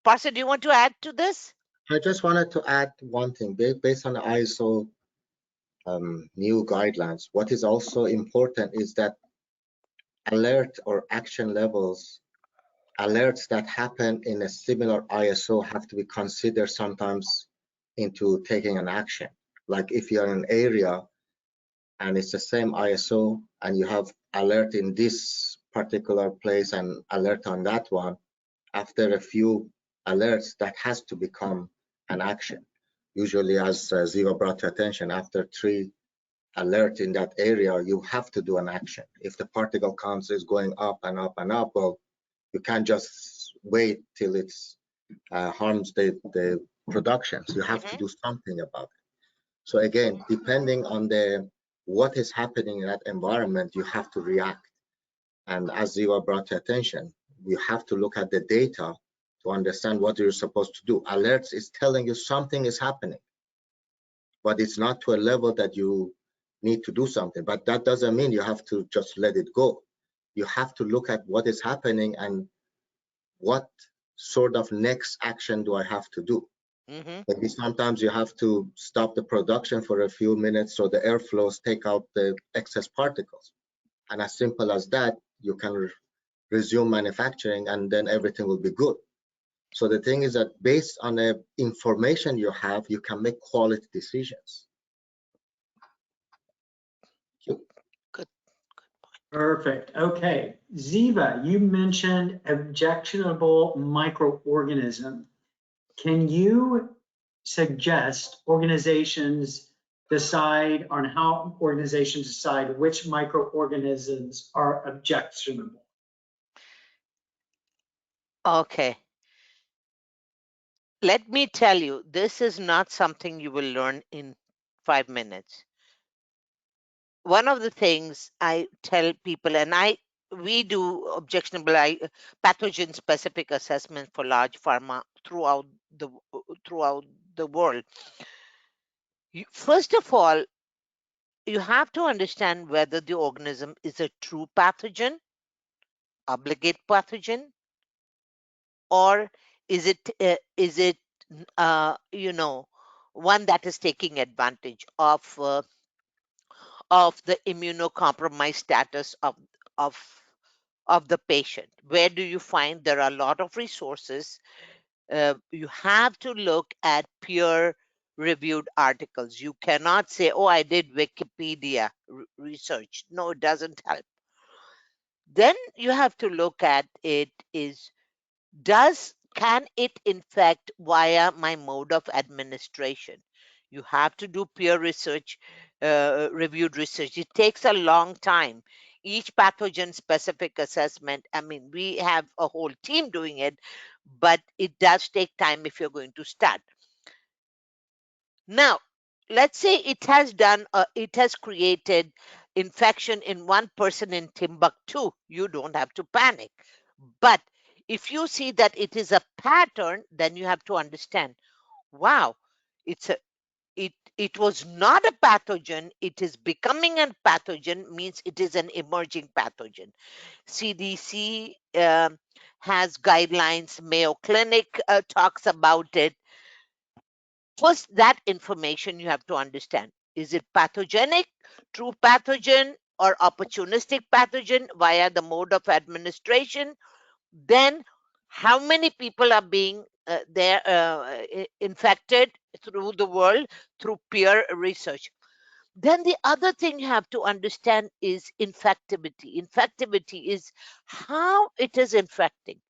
Parsa, do you want to add to this? I just wanted to add one thing based on the ISO new guidelines. What is also important is that alert or action levels, alerts that happen in a similar ISO have to be considered sometimes into taking an action. Like if you're in an area and it's the same ISO and you have alert in this particular place and alert on that one, after a few alerts, that has to become an action. Usually, as Ziva brought to attention, after 3 alert in that area, you have to do an action. If the particle counts is going up and up and up, well, you can't just wait till it's harms the productions. You have to do something about it. So again, depending on what is happening in that environment, you have to react. And as Ziva brought to attention, you have to look at the data to understand what you're supposed to do. Alerts is telling you something is happening, but it's not to a level that you need to do something. But that doesn't mean you have to just let it go. You have to look at what is happening and what sort of next action do I have to do. Maybe sometimes you have to stop the production for a few minutes so the airflows take out the excess particles. And as simple as that, you can resume manufacturing and then everything will be good. So the thing is that based on the information you have, you can make quality decisions. Good. Perfect. Okay. Ziva, you mentioned objectionable microorganism. Can you suggest organizations decide on how organizations decide which microorganisms are objectionable? Okay. Let me tell you, this is not something you will learn in 5 minutes. One of the things I tell people, and we do objectionable pathogen specific assessment for large pharma throughout the world. First of all, you have to understand whether the organism is a true pathogen, obligate pathogen, or is it one that is taking advantage of the immunocompromised status of of the patient. Where do you find there are a lot of resources? You have to look at peer reviewed articles. You cannot say, oh, I did Wikipedia research. No, it doesn't help. Then you have to look at it is, can it infect via my mode of administration? You have to do peer research, reviewed research. It takes a long time. Each pathogen specific assessment, I mean, we have a whole team doing it, but it does take time if you're going to start. Now, let's say it has created infection in one person in Timbuktu. You don't have to panic. But if you see that it is a pattern, then you have to understand, wow, it was not a pathogen, it is becoming a pathogen, means it is an emerging pathogen. CDC has guidelines, Mayo Clinic talks about it. First, that information you have to understand. Is it pathogenic, true pathogen, or opportunistic pathogen via the mode of administration? Then how many people are being infected through the world through peer research? Then the other thing you have to understand is infectivity. Infectivity is how it is infecting.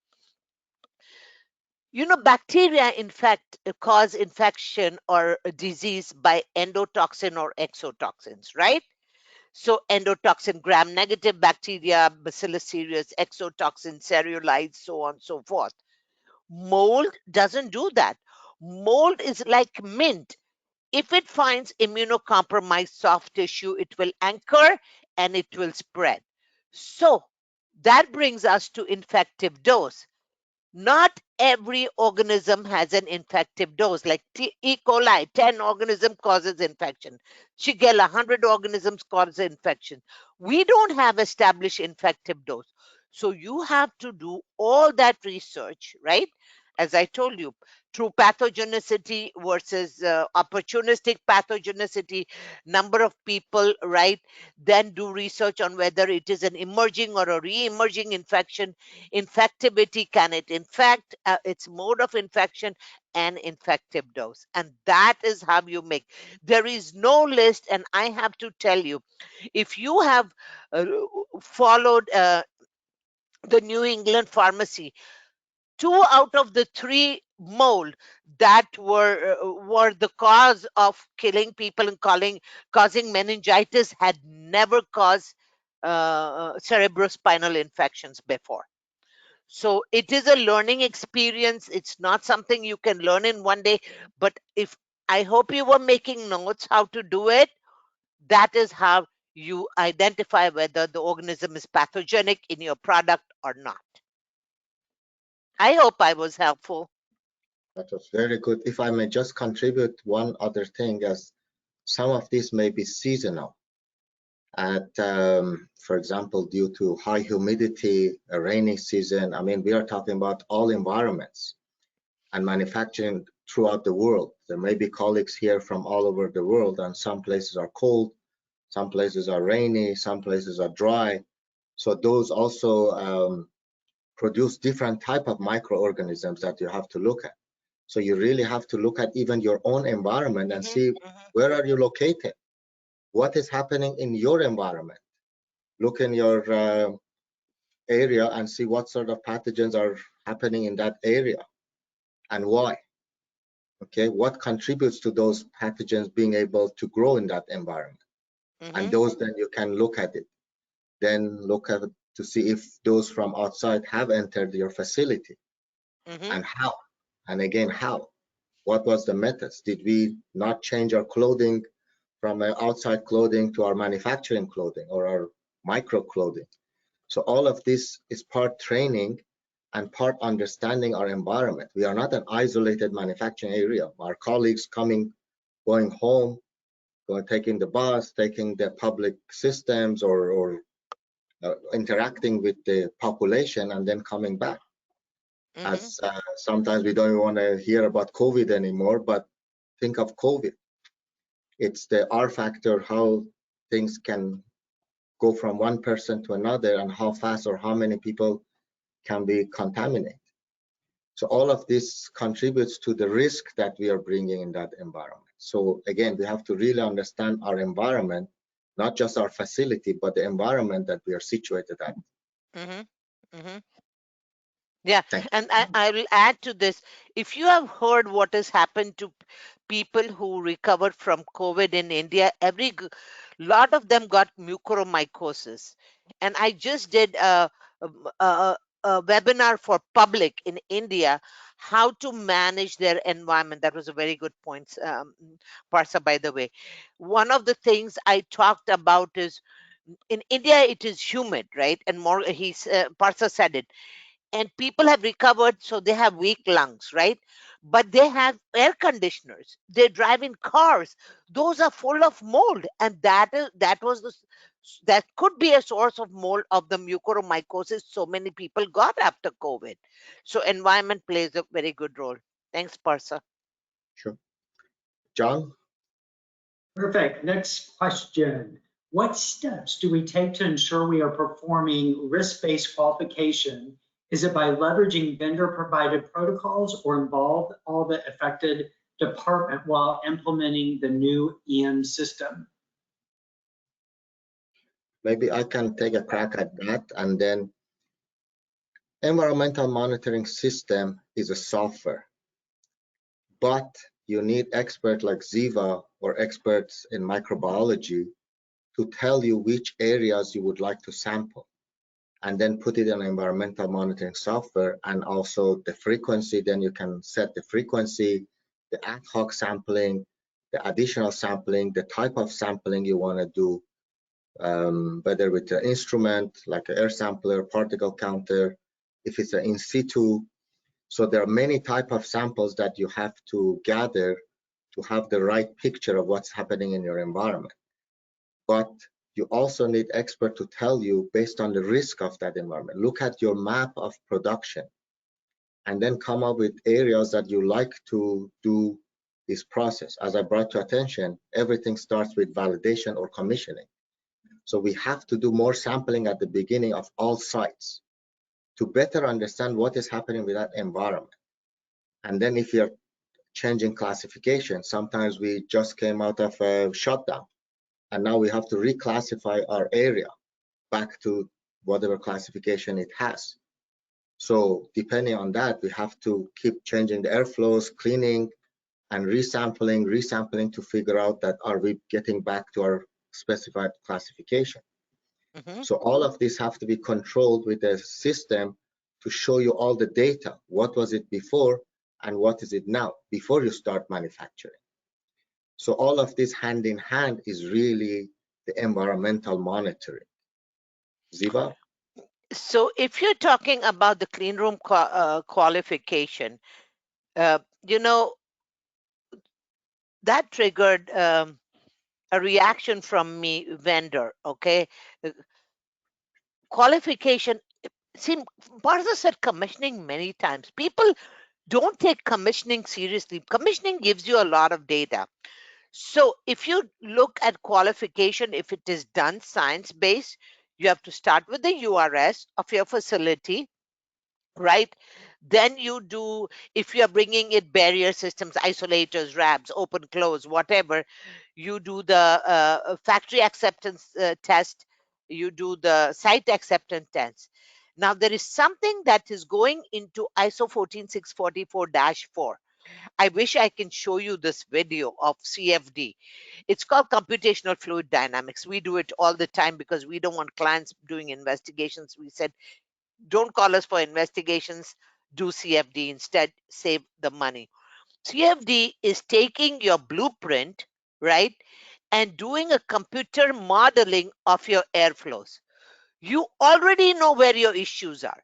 Bacteria, in fact, cause infection or a disease by endotoxin or exotoxins, right? So endotoxin, gram-negative bacteria, Bacillus cereus, exotoxin, cereulides, so on and so forth. Mold doesn't do that. Mold is like mint. If it finds immunocompromised soft tissue, it will anchor and it will spread. So that brings us to infective dose. Not every organism has an infective dose. Like E. coli, 10 organisms causes infection. Shigella, 100 organisms cause infection. We don't have established infective dose. So you have to do all that research, right? As I told you, through pathogenicity versus opportunistic pathogenicity, number of people, right? Then do research on whether it is an emerging or a re-emerging infection, infectivity, can it infect, its mode of infection, and infective dose. And that is how you make. There is no list, and I have to tell you, if you have uh, followed the New England Pharmacy, 2 out of the 3 mold that were the cause of killing people and causing meningitis had never caused cerebrospinal infections before. So it is a learning experience. It's not something you can learn in one day. But if I hope you were making notes how to do it, that is how you identify whether the organism is pathogenic in your product or not. I hope I was helpful. That was very good. If I may just contribute one other thing, as some of these may be seasonal. For example, due to high humidity, a rainy season. I mean, we are talking about all environments and manufacturing throughout the world. There may be colleagues here from all over the world, and some places are cold, some places are rainy, some places are dry. So those also produce different type of microorganisms that you have to look at. So you really have to look at even your own environment and see where are you located, what is happening in your environment. Look in your area and see what sort of pathogens are happening in that area and why. Okay, what contributes to those pathogens being able to grow in that environment? And those, then you can look at it. Then look at it to see if those from outside have entered your facility and how. And again, how? What was the methods? Did we not change our clothing from outside clothing to our manufacturing clothing or our micro clothing? So all of this is part training and part understanding our environment. We are not an isolated manufacturing area. Our colleagues going home, taking the bus, taking the public systems, or interacting with the population, and then coming back. As sometimes we don't want to hear about COVID anymore, but think of COVID. It's the R factor, how things can go from one person to another and how fast or how many people can be contaminated. So all of this contributes to the risk that we are bringing in that environment. So again, we have to really understand our environment, not just our facility, but the environment that we are situated at. Yeah, and I will add to this. If you have heard what has happened to people who recovered from COVID in India, lot of them got mucormycosis. And I just did a webinar for public in India, how to manage their environment. That was a very good point, Parsa, by the way. One of the things I talked about is in India, it is humid, right? And more, Parsa said it, and people have recovered, so they have weak lungs, right? But they have air conditioners, they drive in cars, those are full of mold, and that could be a source of mold of the mucormycosis so many people got after COVID. So environment plays a very good role. Thanks, Parsa. Sure. John? Perfect. Next question. What steps do we take to ensure we are performing risk-based qualification? Is it by leveraging vendor-provided protocols or involve all the affected department while implementing the new EM system? Maybe I can take a crack at that, and then Environmental monitoring system is a software, but you need experts like Ziva or experts in microbiology to tell you which areas you would like to sample, and then put it in environmental monitoring software, and also the frequency. Then you can set the frequency, the ad hoc sampling, the additional sampling, the type of sampling you want to do, whether with an instrument like an air sampler, particle counter, if it's an in situ. So there are many type of samples that you have to gather to have the right picture of what's happening in your environment. But you also need expert to tell you based on the risk of that environment. Look at your map of production and then come up with areas that you like to do this process. As I brought to attention, everything starts with validation or commissioning. So we have to do more sampling at the beginning of all sites to better understand what is happening with that environment. And then if you're changing classification, sometimes we just came out of a shutdown and now we have to reclassify our area back to whatever classification it has. So depending on that, we have to keep changing the airflows, cleaning and resampling to figure out that are we getting back to our specified classification. So all of this have to be controlled with a system to show you all the data. What was it before and what is it now before you start manufacturing? So all of this hand in hand is really the environmental monitoring. Ziva? So if you're talking about the clean room qualification, you know, that triggered a reaction from me, vendor, okay? Uh, Qualification, see, Parsa said commissioning many times. People don't take commissioning seriously. Commissioning gives you a lot of data. So if you look at qualification, if it is done science-based, you have to start with the URS of your facility, right? Then you do, if you are bringing it barrier systems, isolators, RABs, open, close, whatever, you do the factory acceptance test, you do the site acceptance test. Now there is something that is going into ISO 14644-4. I wish I can show you this video of CFD. It's called computational fluid dynamics. We do it all the time because we don't want clients doing investigations. We said, don't call us for investigations, do CFD instead, save the money. CFD is taking your blueprint, right, and doing a computer modeling of your airflows. You already know where your issues are,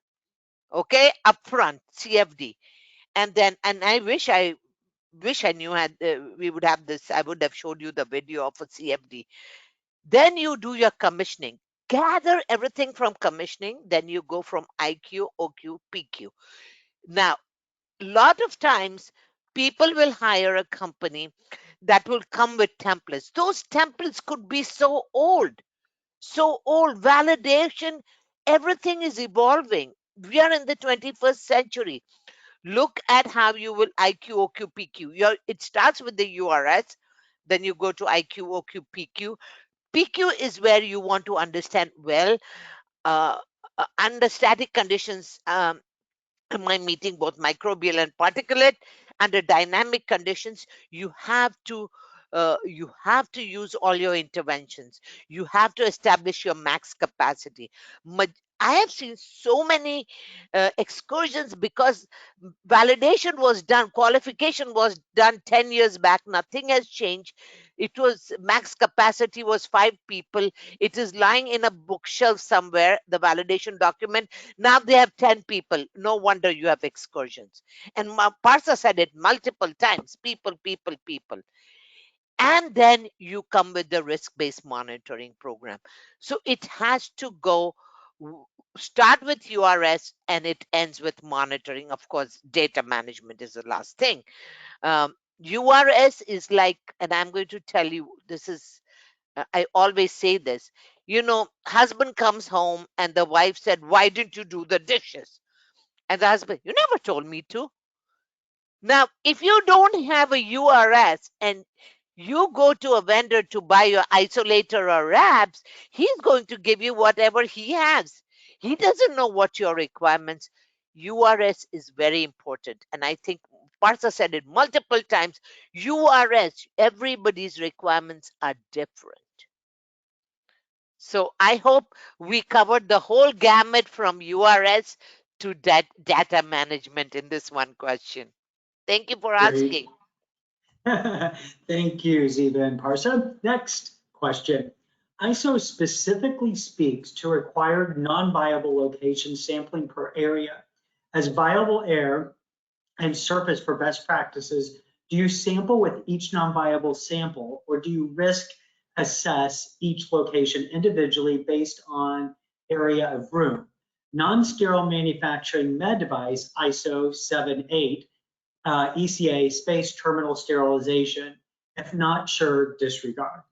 okay, upfront, CFD. And then, and I wish I knew we would have this. I would have showed you the video of a CFD. Then you do your commissioning. Gather everything from commissioning. Then you go from IQ, OQ, PQ. Now, a lot of times people will hire a company that will come with templates. Those templates could be so old. So old. Validation, everything is evolving. We are in the 21st century. Look at how you will IQ, OQ, PQ. It starts with the URS, then you go to IQ, OQ, PQ. PQ is where you want to understand, well, uh, under static conditions, am I meeting both microbial and particulate? Under dynamic conditions, you have to use all your interventions. You have to establish your max capacity. I have seen so many excursions because validation was done, qualification was done 10 years back. Nothing has changed. It was max capacity was 5 people. It is lying in a bookshelf somewhere, the validation document. Now they have 10 people. No wonder you have excursions. And Parsa said it multiple times, people, people, people. And then you come with the risk-based monitoring program. So it has to go, start with URS and it ends with monitoring. Of course, data management is the last thing. URS is like, and I'm going to tell you, this is, I always say this, husband comes home and the wife said, why didn't you do the dishes? And the husband, you never told me to. Now, if you don't have a URS and you go to a vendor to buy your isolator or wraps, he's going to give you whatever he has. He doesn't know what your requirements. URS is very important. And I think Parsa said it multiple times. URS, everybody's requirements are different. So I hope we covered the whole gamut from URS to data management in this one question. Thank you for asking. Thank you, Ziva and Parsa. Next question. ISO specifically speaks to required non-viable location sampling per area. As viable air and surface for best practices, do you sample with each non-viable sample, or do you risk assess each location individually based on area of room? Non-sterile manufacturing med device, ISO 78, ECA, space terminal sterilization. If not sure, disregard.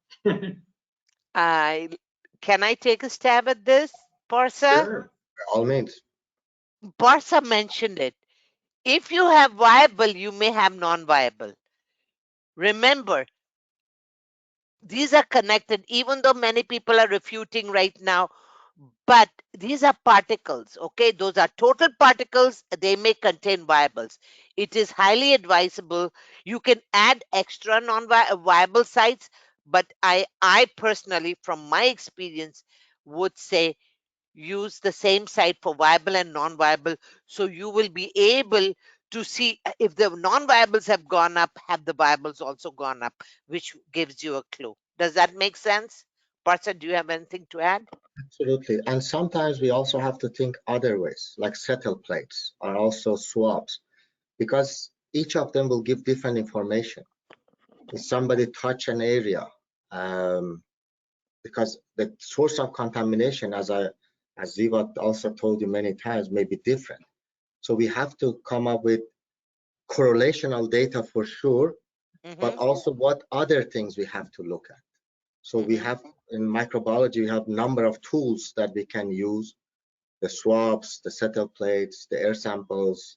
Can I take a stab at this, Parsa? Sure. By all means. Parsa mentioned it. If you have viable, you may have non-viable. Remember, these are connected, even though many people are refuting right now, but these are particles, okay? Those are total particles. They may contain viables. It is highly advisable. You can add extra non-viable sites, but I personally, from my experience, would say use the same site for viable and non-viable, so you will be able to see if the non-viables have gone up, have the viables also gone up, which gives you a clue. Does that make sense? Parsa, do you have anything to add? Absolutely. And sometimes we also have to think other ways, like settle plates are also swabs, because each of them will give different information. If somebody touch an area, because the source of contamination, as Ziva also told you many times, may be different. So we have to come up with correlational data for sure, but also what other things we have to look at. So we have, in microbiology, we have number of tools that we can use: the swabs, the settle plates, the air samples,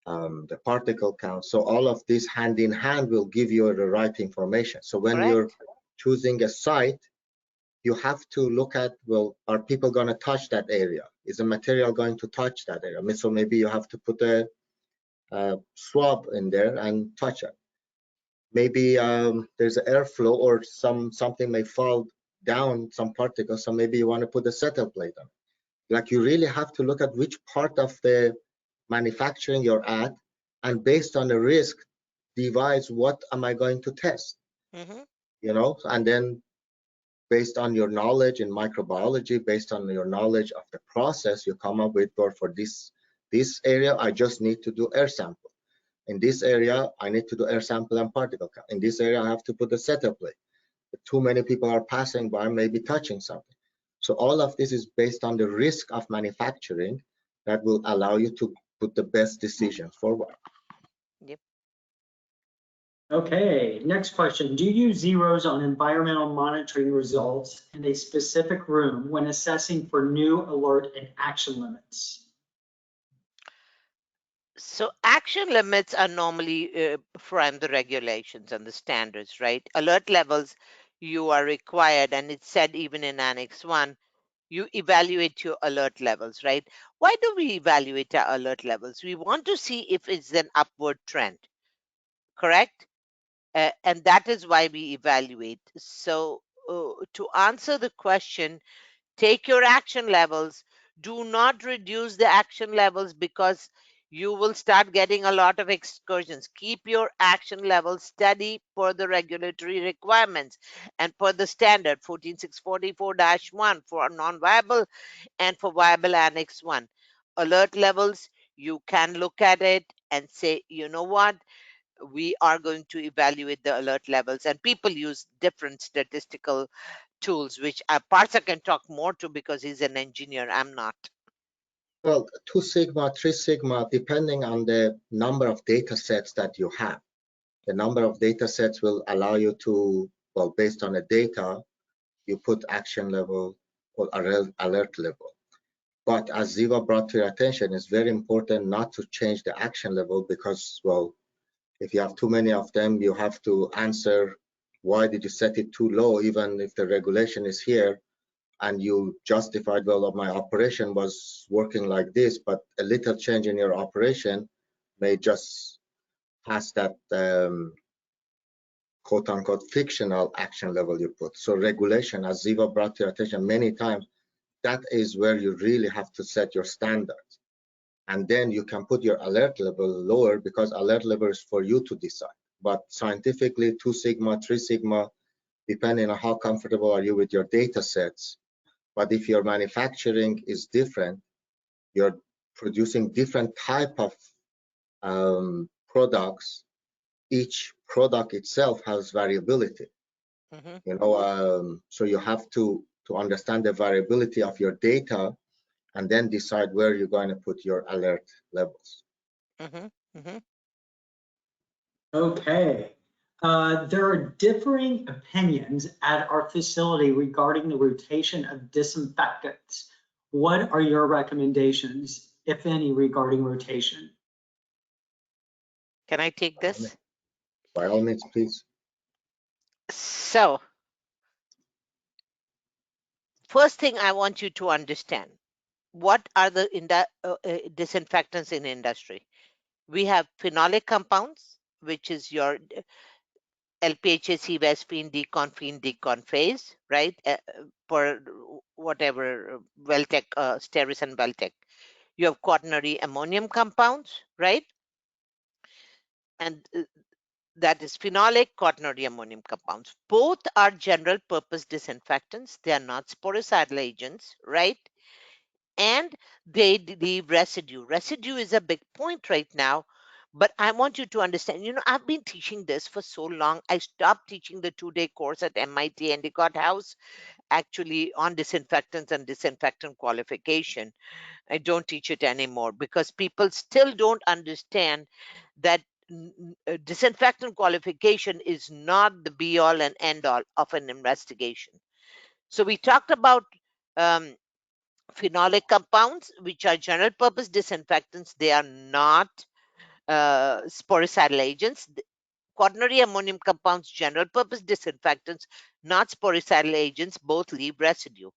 the particle count. So all of this hand in hand will give you the right information. So when you're choosing a site, you have to look at, well, are people going to touch that area? Is the material going to touch that area? So maybe you have to put a swab in there and touch it. Maybe there's an airflow, or something may fall down, some particles, so maybe you want to put a settle plate on. Like, you really have to look at which part of the manufacturing you're at, and based on the risk, devise what am I going to test. You know, and then based on your knowledge in microbiology, based on your knowledge of the process, you come up with, or for this area, I just need to do air sample. In this area, I need to do air sample and particle count. In this area, I have to put a settle plate. If too many people are passing by, maybe touching something. So all of this is based on the risk of manufacturing that will allow you to put the best decisions forward. Yep. Okay, next question. Do you use zeros on environmental monitoring results in a specific room when assessing for new alert and action limits? So action limits are normally from the regulations and the standards, right? Alert levels, you are required, and it's said even in Annex 1, you evaluate your alert levels, right? Why do we evaluate our alert levels? We want to see if it's an upward trend, correct? And that is why we evaluate. So to answer the question, take your action levels. Do not reduce the action levels, because you will start getting a lot of excursions. Keep your action levels steady per the regulatory requirements and per the standard 14644-1 for non-viable and for viable Annex 1. Alert levels, you can look at it and say, you know what, we are going to evaluate the alert levels. And people use different statistical tools, which Parsa can talk more to because he's an engineer. I'm not. Well, 2 sigma, 3 sigma, depending on the number of data sets that you have. The number of data sets will allow you to, well, based on the data, you put action level or alert level. But as Ziva brought to your attention, it's very important not to change the action level, because, well, if you have too many of them, you have to answer, why did you set it too low? Even if the regulation is here, and you justified, well, my operation was working like this, but a little change in your operation may just pass that quote unquote fictional action level you put. So regulation, as Ziva brought to your attention many times, that is where you really have to set your standards. And then you can put your alert level lower, because alert level is for you to decide. But scientifically, 2 sigma, 3 sigma, depending on how comfortable are you with your data sets. But if your manufacturing is different, you're producing different type of products. Each product itself has variability. So you have to understand the variability of your data, and then decide where you're going to put your alert levels. Okay. There are differing opinions at our facility regarding the rotation of disinfectants. What are your recommendations, if any, regarding rotation? Can I take this? By all means, please. So, first thing I want you to understand, what are the disinfectants in industry? We have phenolic compounds, which is your LPHA, Vesphine, deconfene, deconphase, right? For whatever Veltec, Steris and Veltec. You have quaternary ammonium compounds, right? And that is phenolic, quaternary ammonium compounds. Both are general purpose disinfectants. They are not sporicidal agents, right? And they leave residue. Residue is a big point right now, but I want you to understand, I've been teaching this for so long. I stopped teaching the 2-day course at MIT Endicott House, actually, on disinfectants and disinfectant qualification. I don't teach it anymore because people still don't understand that disinfectant qualification is not the be all and end all of an investigation. So we talked about phenolic compounds, which are general purpose disinfectants. They are not sporicidal agents. Quaternary ammonium compounds, general purpose disinfectants, not sporicidal agents, both leave residue.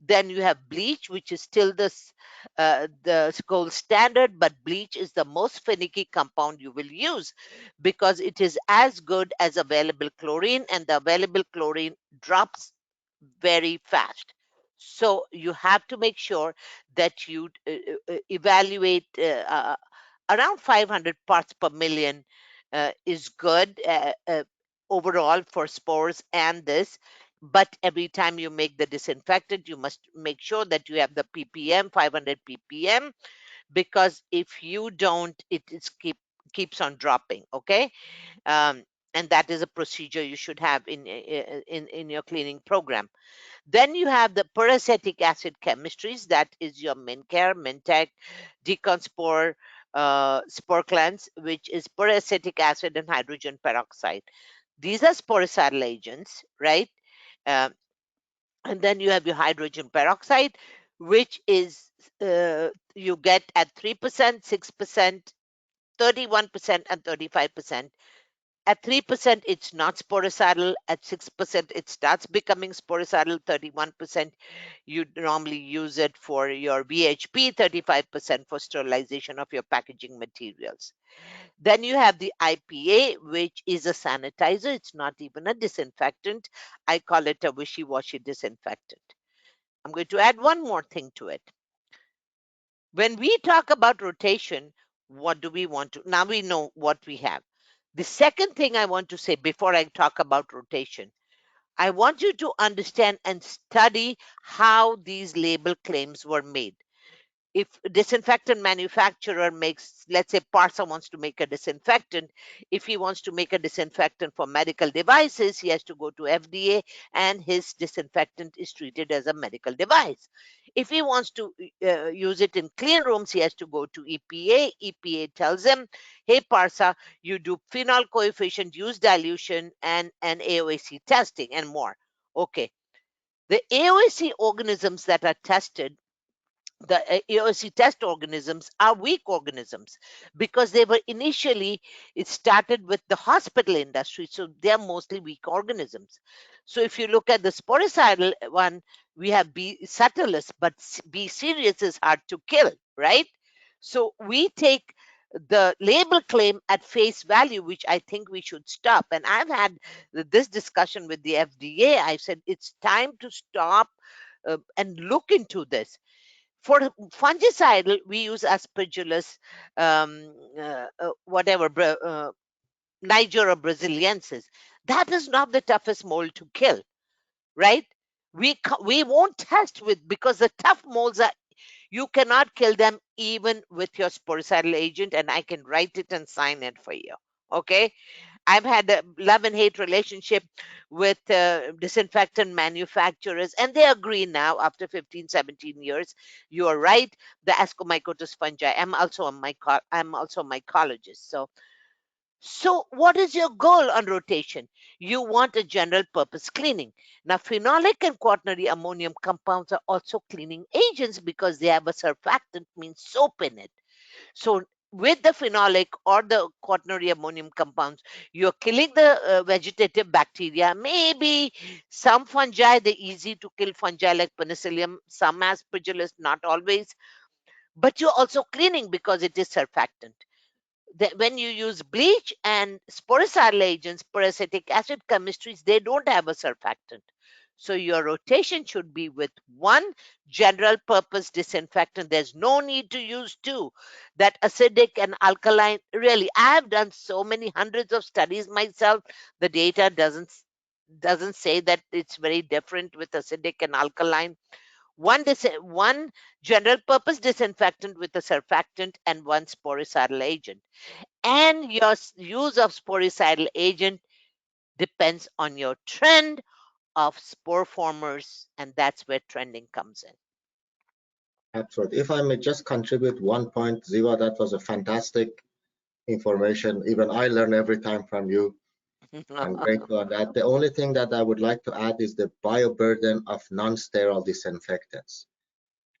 Then you have bleach, which is still the gold standard, but bleach is the most finicky compound you will use because it is as good as available chlorine, and the available chlorine drops very fast. So you have to make sure that you evaluate around 500 parts per million is good overall for spores and this. But every time you make the disinfectant, you must make sure that you have the ppm, 500 ppm, because if you don't, it is keeps on dropping. Okay. And that is a procedure you should have in your cleaning program. Then you have the peracetic acid chemistries. That is your Mincare, Mintec, Deconspore, Spore Cleanse, which is peracetic acid and hydrogen peroxide. These are sporicidal agents, right? And then you have your hydrogen peroxide, which is you get at 3%, 6%, 31%, and 35%. At 3%, it's not sporicidal. At 6%, it starts becoming sporicidal. 31%, you normally use it for your VHP, 35% for sterilization of your packaging materials. Then you have the IPA, which is a sanitizer. It's not even a disinfectant. I call it a wishy-washy disinfectant. I'm going to add one more thing to it. When we talk about rotation, what do we want to? Now we know what we have. The second thing I want to say before I talk about rotation, I want you to understand and study how these label claims were made. If a disinfectant manufacturer makes, let's say Parsa wants to make a disinfectant, if he wants to make a disinfectant for medical devices, he has to go to FDA, and his disinfectant is treated as a medical device. If he wants to use it in clean rooms, he has to go to EPA. EPA tells him, hey Parsa, you do phenol coefficient, use dilution, and AOAC testing and more. Okay. The AOAC organisms that are tested the AOC test organisms are weak organisms because they were initially, it started with the hospital industry, so they're mostly weak organisms. So if you look at the sporicidal one, we have B subtilis, but B serious is hard to kill, right? So we take the label claim at face value, which I think we should stop. And I've had this discussion with the FDA. I said it's time to stop and look into this. For fungicidal, we use aspergillus, whatever, Niger or Braziliensis. That is not the toughest mold to kill, right? We won't test with, because the tough molds are, you cannot kill them even with your sporicidal agent, and I can write it and sign it for you. Okay, I've had a love and hate relationship with disinfectant manufacturers, and they agree now after 15, 17 years. You are right. The Ascomycotis fungi. I'm also a mycologist. So what is your goal on rotation? You want a general purpose cleaning. Now, phenolic and quaternary ammonium compounds are also cleaning agents because they have a surfactant, means soap in it. So with the phenolic or the quaternary ammonium compounds, you're killing the vegetative bacteria. Maybe some fungi, they're easy to kill fungi like penicillium, some aspergillus, not always. But you're also cleaning because it is surfactant. When you use bleach and sporicidal agents, peracetic acid chemistries, they don't have a surfactant. So your rotation should be with one general purpose disinfectant. There's no need to use two. That acidic and alkaline, really, I have done so many hundreds of studies myself. The data doesn't say that it's very different with acidic and alkaline. One general purpose disinfectant with a surfactant and one sporicidal agent. And your use of sporicidal agent depends on your trend of spore formers, and that's where trending comes Absolutely. If I may just contribute one point, Ziva, that was a fantastic information. Even I learn every time from you. in. I'm grateful on that. The only thing that I would like to add is the bioburden of non-sterile disinfectants.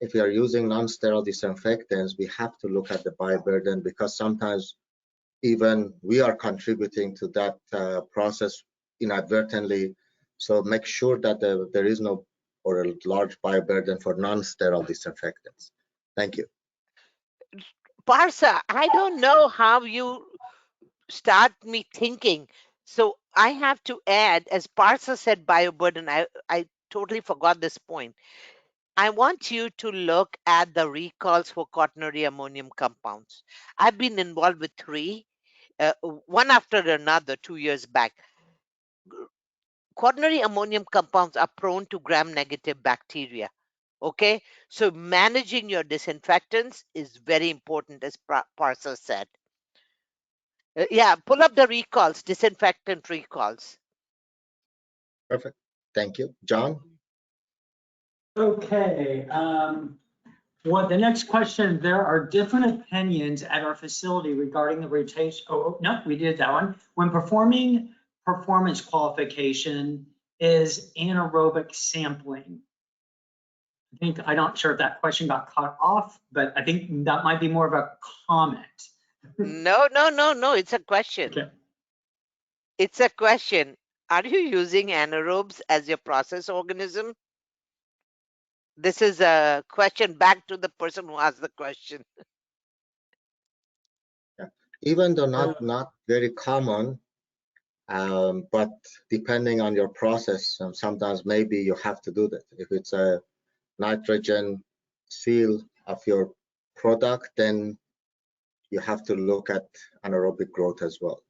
If we are using non-sterile disinfectants, we have to look at the bioburden, because sometimes even we are contributing to that process inadvertently. So make sure that there is no or a large bioburden for non-sterile disinfectants. Thank you. Parsa, I don't know how you start me thinking. So I have to add, as Parsa said, bioburden, I totally forgot this point. I want you to look at the recalls for quaternary ammonium compounds. I've been involved with three, one after another, 2 years back. Quaternary ammonium compounds are prone to gram-negative bacteria. Okay, so managing your disinfectants is very important, as Parsa said. Yeah, pull up the recalls, disinfectant recalls. Perfect. Thank you. John? Okay, well, the next question, there are different opinions at our facility regarding the rotation. Oh, no, we did that one. When performing performance qualification is anaerobic sampling. I'm not sure if that question got cut off, but I think that might be more of a comment. No, it's a question. Okay. It's a question. Are you using anaerobes as your process organism? This is a question back to the person who asked the question. Yeah. Even though not very common, but depending on your process, sometimes maybe you have to do that. If it's a nitrogen seal of your product, then you have to look at anaerobic growth as well.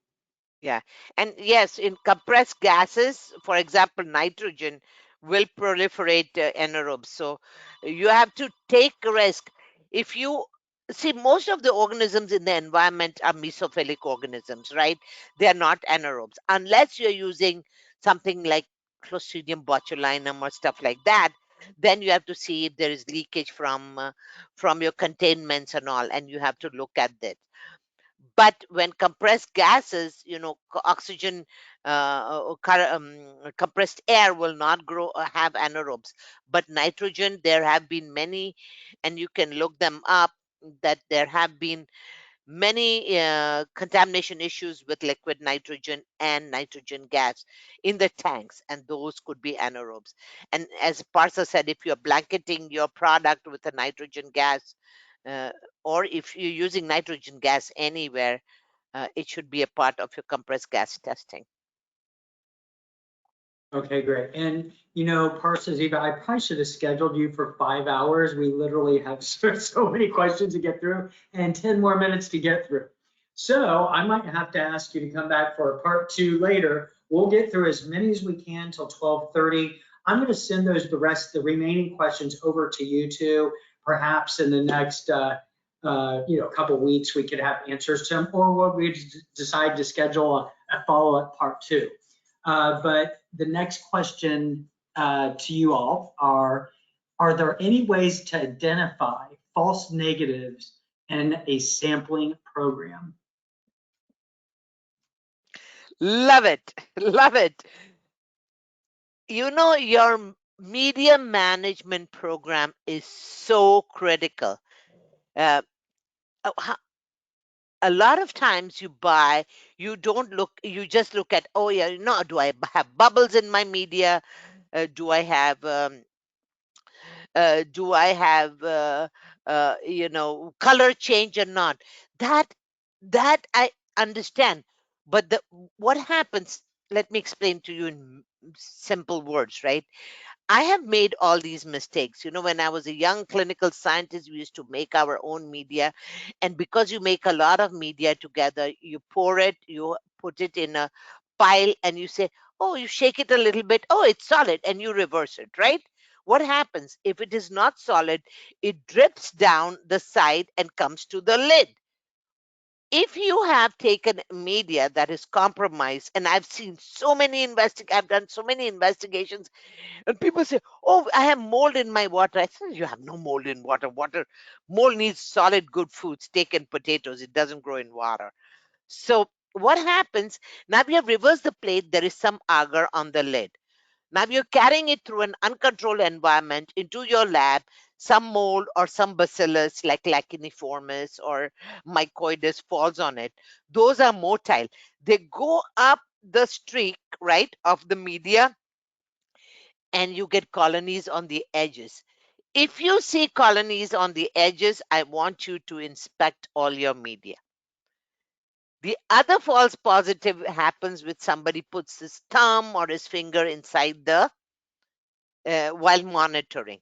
Yeah. And yes, in compressed gases, for example, nitrogen will proliferate anaerobes. So you have to take a risk. If you see, most of the organisms in the environment are mesophilic organisms, right? They are not anaerobes, unless you're using something like Clostridium botulinum or stuff like that. Then you have to see if there is leakage from your containments and all, and you have to look at that. But when compressed gases, oxygen, compressed air will not grow or have anaerobes. But nitrogen, there have been many, and you can look them up, that there have been many contamination issues with liquid nitrogen and nitrogen gas in the tanks, and those could be anaerobes. And as Parsa said, if you're blanketing your product with a nitrogen gas, uh, or if you're using nitrogen gas anywhere, it should be a part of your compressed gas testing. Okay, great. And Parsa, Ziva, I probably should have scheduled you for 5 hours. We literally have so many questions to get through and 10 more minutes to get through. So I might have to ask you to come back for a part 2 later. We'll get through as many as we can till 12:30. I'm going to send the remaining questions over to you two. Perhaps in the next couple weeks we could have answers to them, or what we decide to schedule a follow-up part 2. But the next question to you all are there any ways to identify false negatives in a sampling program? Love it. Love it. Your media management program is so critical. Uh, a lot of times you don't look, you just look at, oh yeah, no, do I have bubbles in my media? Do I have color change or not? That that I understand. But what happens, let me explain to you in simple words, right? I have made all these mistakes. When I was a young clinical scientist, we used to make our own media. And because you make a lot of media together, you pour it, you put it in a pile, and you say, oh, you shake it a little bit. Oh, it's solid. And you reverse it, right? What happens if it is not solid? It drips down the side and comes to the lid. If you have taken media that is compromised, and I've done so many investigations, and people say, oh, I have mold in my water. I said, you have no mold in water. Mold needs solid, good food, steak and potatoes. It doesn't grow in water. So what happens? Now we have reversed the plate. There is some agar on the lid. Now you're carrying it through an uncontrolled environment into your lab. Some mold or some bacillus like Laciniformis or Mycoides falls on it. Those are motile. They go up the streak, right, of the media, and you get colonies on the edges. If you see colonies on the edges, I want you to inspect all your media. The other false positive happens with somebody puts his thumb or his finger inside the while monitoring.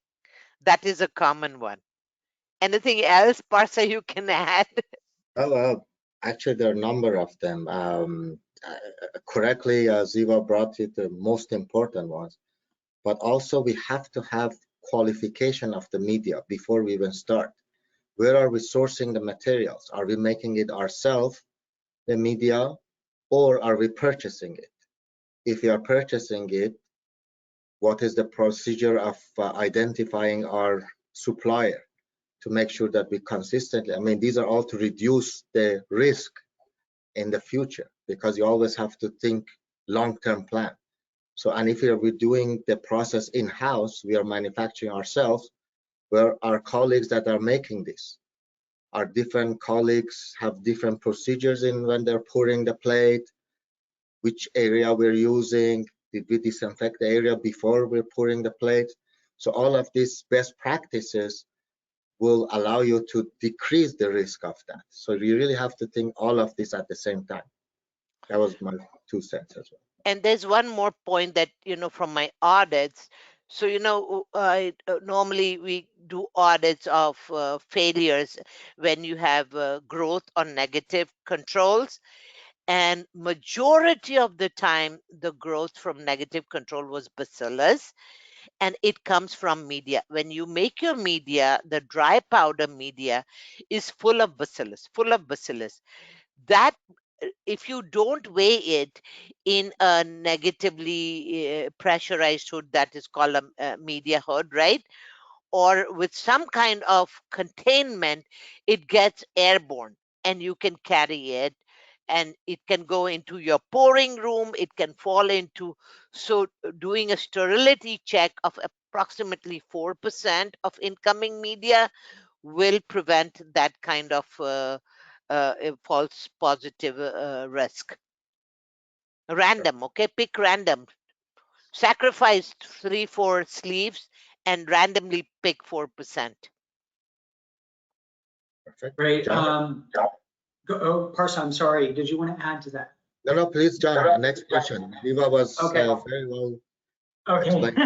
That is a common one. Anything else, Parsa, you can add? Well, actually, there are a number of them. Correctly, Ziva brought you the most important ones. But also, we have to have qualification of the media before we even start. Where are we sourcing the materials? Are we making it ourselves, the media, or are we purchasing it? If we are purchasing it, what is the procedure of identifying our supplier to make sure that we consistently, I mean, these are all to reduce the risk in the future, because you always have to think long-term plan. So, and if we're doing the process in-house, we are manufacturing ourselves, where our colleagues that are making this, our different colleagues have different procedures in when they're pouring the plate, which area we're using, did we disinfect the area before we're pouring the plate? So all of these best practices will allow you to decrease the risk of that. So you really have to think all of this at the same time. That was my 2 cents as well. And there's one more point that, from my audits. So, normally we do audits of failures when you have growth or negative controls. And majority of the time, the growth from negative control was bacillus, and it comes from media. When you make your media, the dry powder media is full of bacillus, That if you don't weigh it in a negatively pressurized hood, that is called a media hood, right? Or with some kind of containment, it gets airborne. and you can carry it, and it can go into your pouring room, it can fall into, so doing a sterility check of approximately 4% of incoming media will prevent that kind of a false positive risk. Random, okay, pick random, sacrifice 3-4 sleeves and randomly pick 4%. Perfect. Great. John? Parsa, I'm sorry. Did you want to add to that? No, please, John. Next question. Ziva was Okay. very well Okay. explained.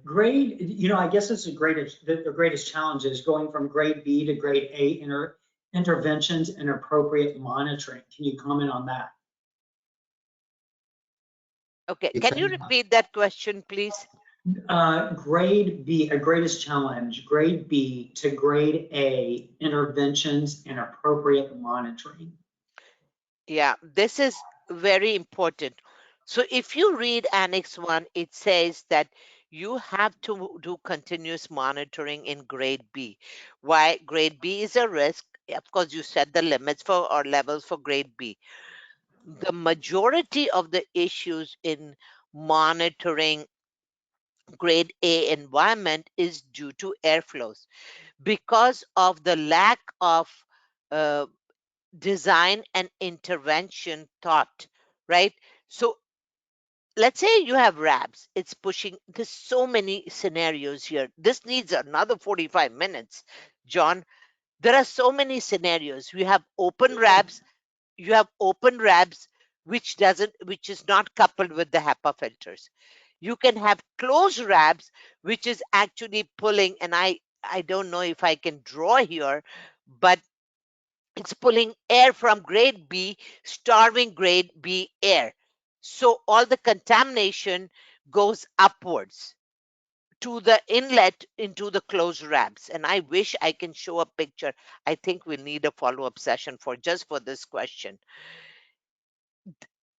Grade, I guess it's the greatest challenge is going from grade B to grade A interventions and appropriate monitoring. Can you comment on that? Okay, You can you can- repeat that question, please? Grade B, a greatest challenge, grade B to grade A interventions and appropriate monitoring. Yeah, this is very important. So if you read Annex 1, it says that you have to do continuous monitoring in grade B. Why? Grade B is a risk. Of course, you set the limits for or levels for grade B. The majority of the issues in monitoring grade A environment is due to airflows because of the lack of uh, design and intervention thought, right? So let's say you have RABs, it's pushing, there's so many scenarios here. This needs another 45 minutes, John. There are so many scenarios. You have open RABs, which is not coupled with the HEPA filters. You can have closed RABs, which is actually pulling, and I don't know if I can draw here, but it's pulling air from grade B, starving grade B air. So all the contamination goes upwards to the inlet into the closed RABs. And I wish I can show a picture. I think we'll need a follow-up session for this question.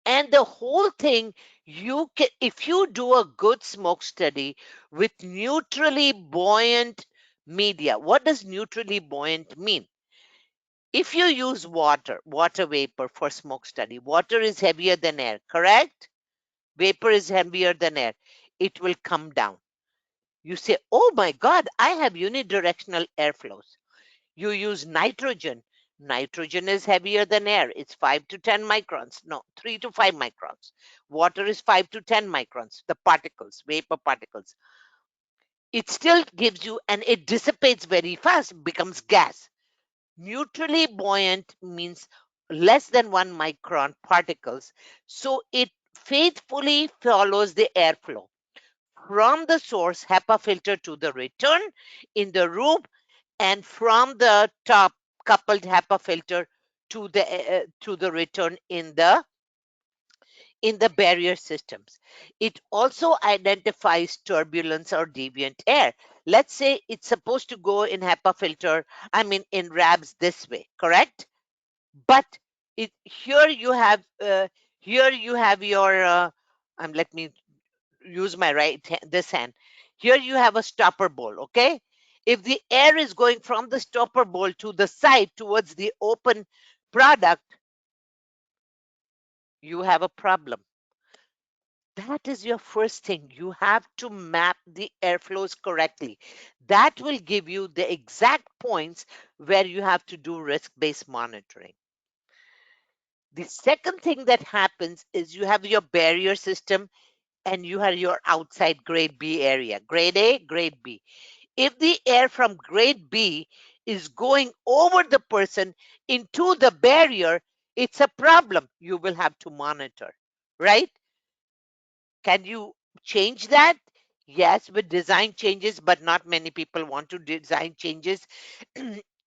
And the whole thing, if you do a good smoke study with neutrally buoyant media, what does neutrally buoyant mean? If you use water vapor for smoke study, water is heavier than air, correct? Vapor is heavier than air. It will come down. You say, oh my God, I have unidirectional airflows. You use nitrogen. Nitrogen is heavier than air. It's 5 to 10 microns. No, 3 to 5 microns. Water is 5 to 10 microns, the particles, vapor particles. It still gives you, and it dissipates very fast, becomes gas. Neutrally buoyant means less than 1 micron particles. So it faithfully follows the airflow from the source HEPA filter to the return in the room, and from the top coupled HEPA filter to the return in the barrier systems. It also identifies turbulence or deviant air. Let's say it's supposed to go in HEPA filter, in RABs this way, correct? But here you have your let me use my this hand. Here you have a stopper bowl, okay? If the air is going from the stopper bowl to the side towards the open product, you have a problem. That is your first thing. You have to map the airflows correctly. That will give you the exact points where you have to do risk-based monitoring. The second thing that happens is you have your barrier system and you have your outside grade B area, grade A, grade B. If the air from grade B is going over the person into the barrier, it's a problem you will have to monitor, right? Can you change that? Yes, with design changes, but not many people want to design changes.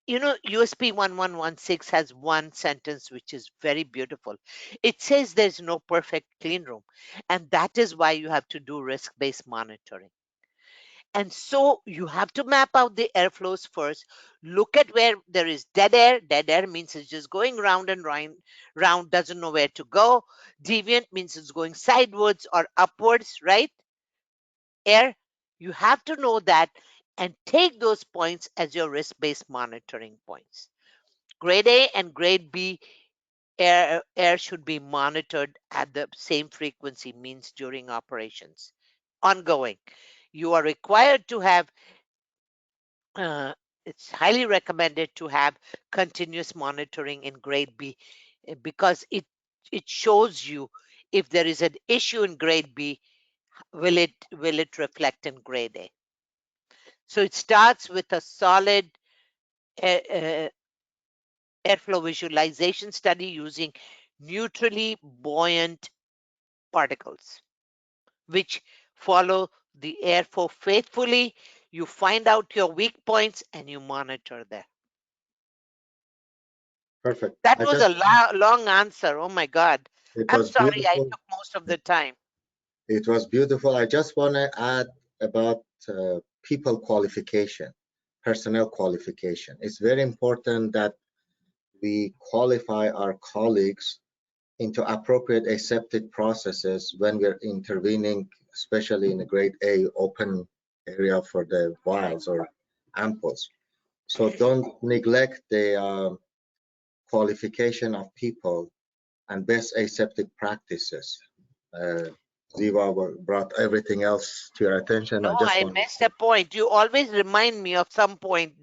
USP 1116 has one sentence which is very beautiful. It says there's no perfect clean room, and that is why you have to do risk-based monitoring. And so you have to map out the airflows first. Look at where there is dead air. Dead air means it's just going round and round, doesn't know where to go. Deviant means it's going sidewards or upwards, right? Air, you have to know that and take those points as your risk-based monitoring points. Grade A and grade B air should be monitored at the same frequency, means during operations. Ongoing. You are required to have, it's highly recommended to have continuous monitoring in grade B because it shows you if there is an issue in grade B, will it reflect in grade A? So it starts with a solid airflow visualization study using neutrally buoyant particles, which follow the airflow faithfully. You find out your weak points and you monitor them. Perfect. That was a long answer. Oh my God. It I'm was sorry I beautiful. took most of the time. It was beautiful. I just want to add about people qualification, personnel qualification. It's very important that we qualify our colleagues into appropriate aseptic processes when we're intervening, especially in the grade A open area for the vials or ampoules. So don't neglect the qualification of people and best aseptic practices. Ziva brought everything else to your attention. No, I just I want missed a point. You always remind me of some point.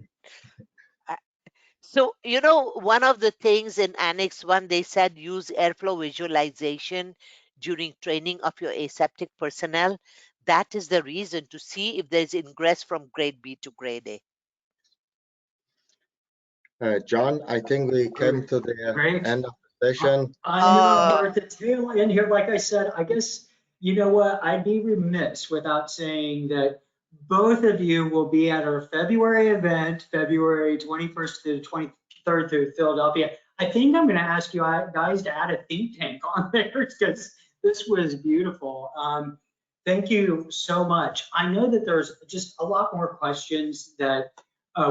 So, one of the things in Annex 1, they said use airflow visualization during training of your aseptic personnel. That is the reason to see if there's ingress from grade B to grade A. John, I think we came to the Great. end of the session. I know we're at the tail end here. Like I said, I guess, you know what, I'd be remiss without saying that both of you will be at our February event, February 21st to 23rd through Philadelphia. I think I'm going to ask you guys to add a think tank on there because this was beautiful. Thank you so much. I know that there's just a lot more questions that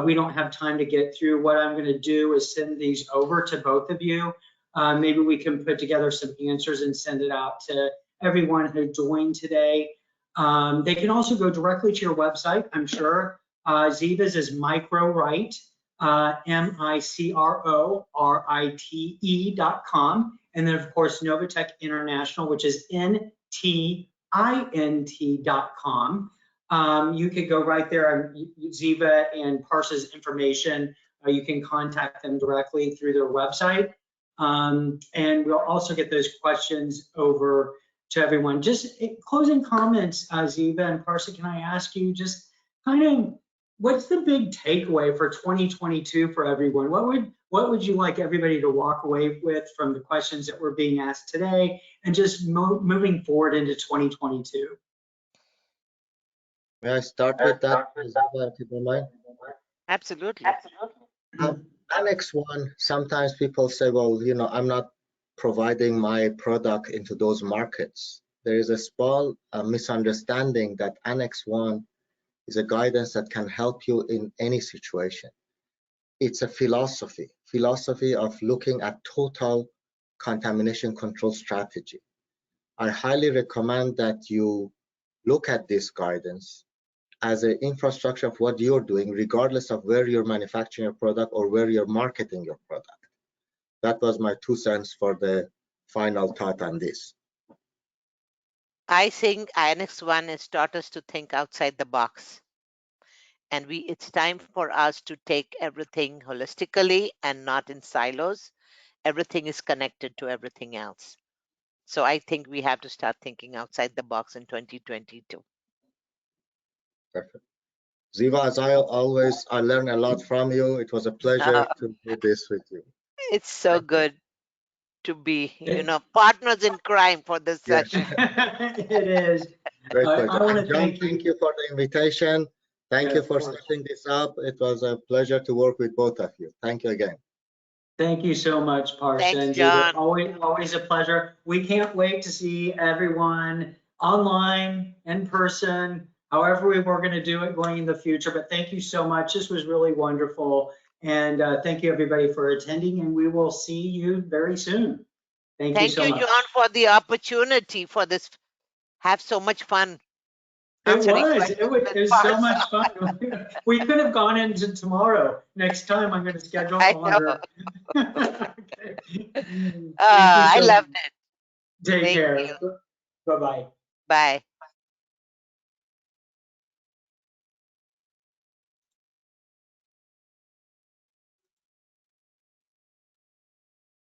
we don't have time to get through. What I'm going to do is send these over to both of you. Maybe we can put together some answers and send it out to everyone who joined today. They can also go directly to your website, I'm sure. Ziva's is Microrite, MICRORITE.com. And then, of course, Novatek International, which is NTINT.com. You could go right there on Ziva and Parsa's information. You can contact them directly through their website. And we'll also get those questions over to everyone. Just closing comments, Ziva and Parsa, can I ask you just kind of what's the big takeaway for 2022 for everyone? What would you like everybody to walk away with from the questions that were being asked today and just moving forward into 2022? May I start with that, Ziva, if you don't mind? Absolutely. Annex 1, sometimes people say, well, I'm not providing my product into those markets. There is a small misunderstanding that Annex 1 is a guidance that can help you in any situation. It's a philosophy of looking at total contamination control strategy. I highly recommend that you look at this guidance as an infrastructure of what you're doing, regardless of where you're manufacturing your product or where you're marketing your product. That was my 2 cents for the final thought on this. I think Annex 1 has taught us to think outside the box. And it's time for us to take everything holistically and not in silos. Everything is connected to everything else. So I think we have to start thinking outside the box in 2022. Perfect. Ziva, as I always, I learn a lot from you. It was a pleasure to do this with you. It's so good to be, partners in crime for this Yes. session. It is. Great I pleasure. want to John, thank you for the invitation. Thank you for setting this up. It was a pleasure to work with both of you. Thank you again. Thank you so much, Parsa. Thanks, John. Always a pleasure. We can't wait to see everyone online, in person, however we're going to do it going in the future. But thank you so much. This was really wonderful. And thank you, everybody, for attending. And we will see you very soon. Thank you so much. Thank you, John, for the opportunity for this. Have so much fun. It answering was, questions it was, with it was so Parsa. much fun. We could have gone into tomorrow. Next time I'm going to schedule I know. longer. Okay. Thank you I so much. loved it. Take Thank care. you. Bye-bye. Bye.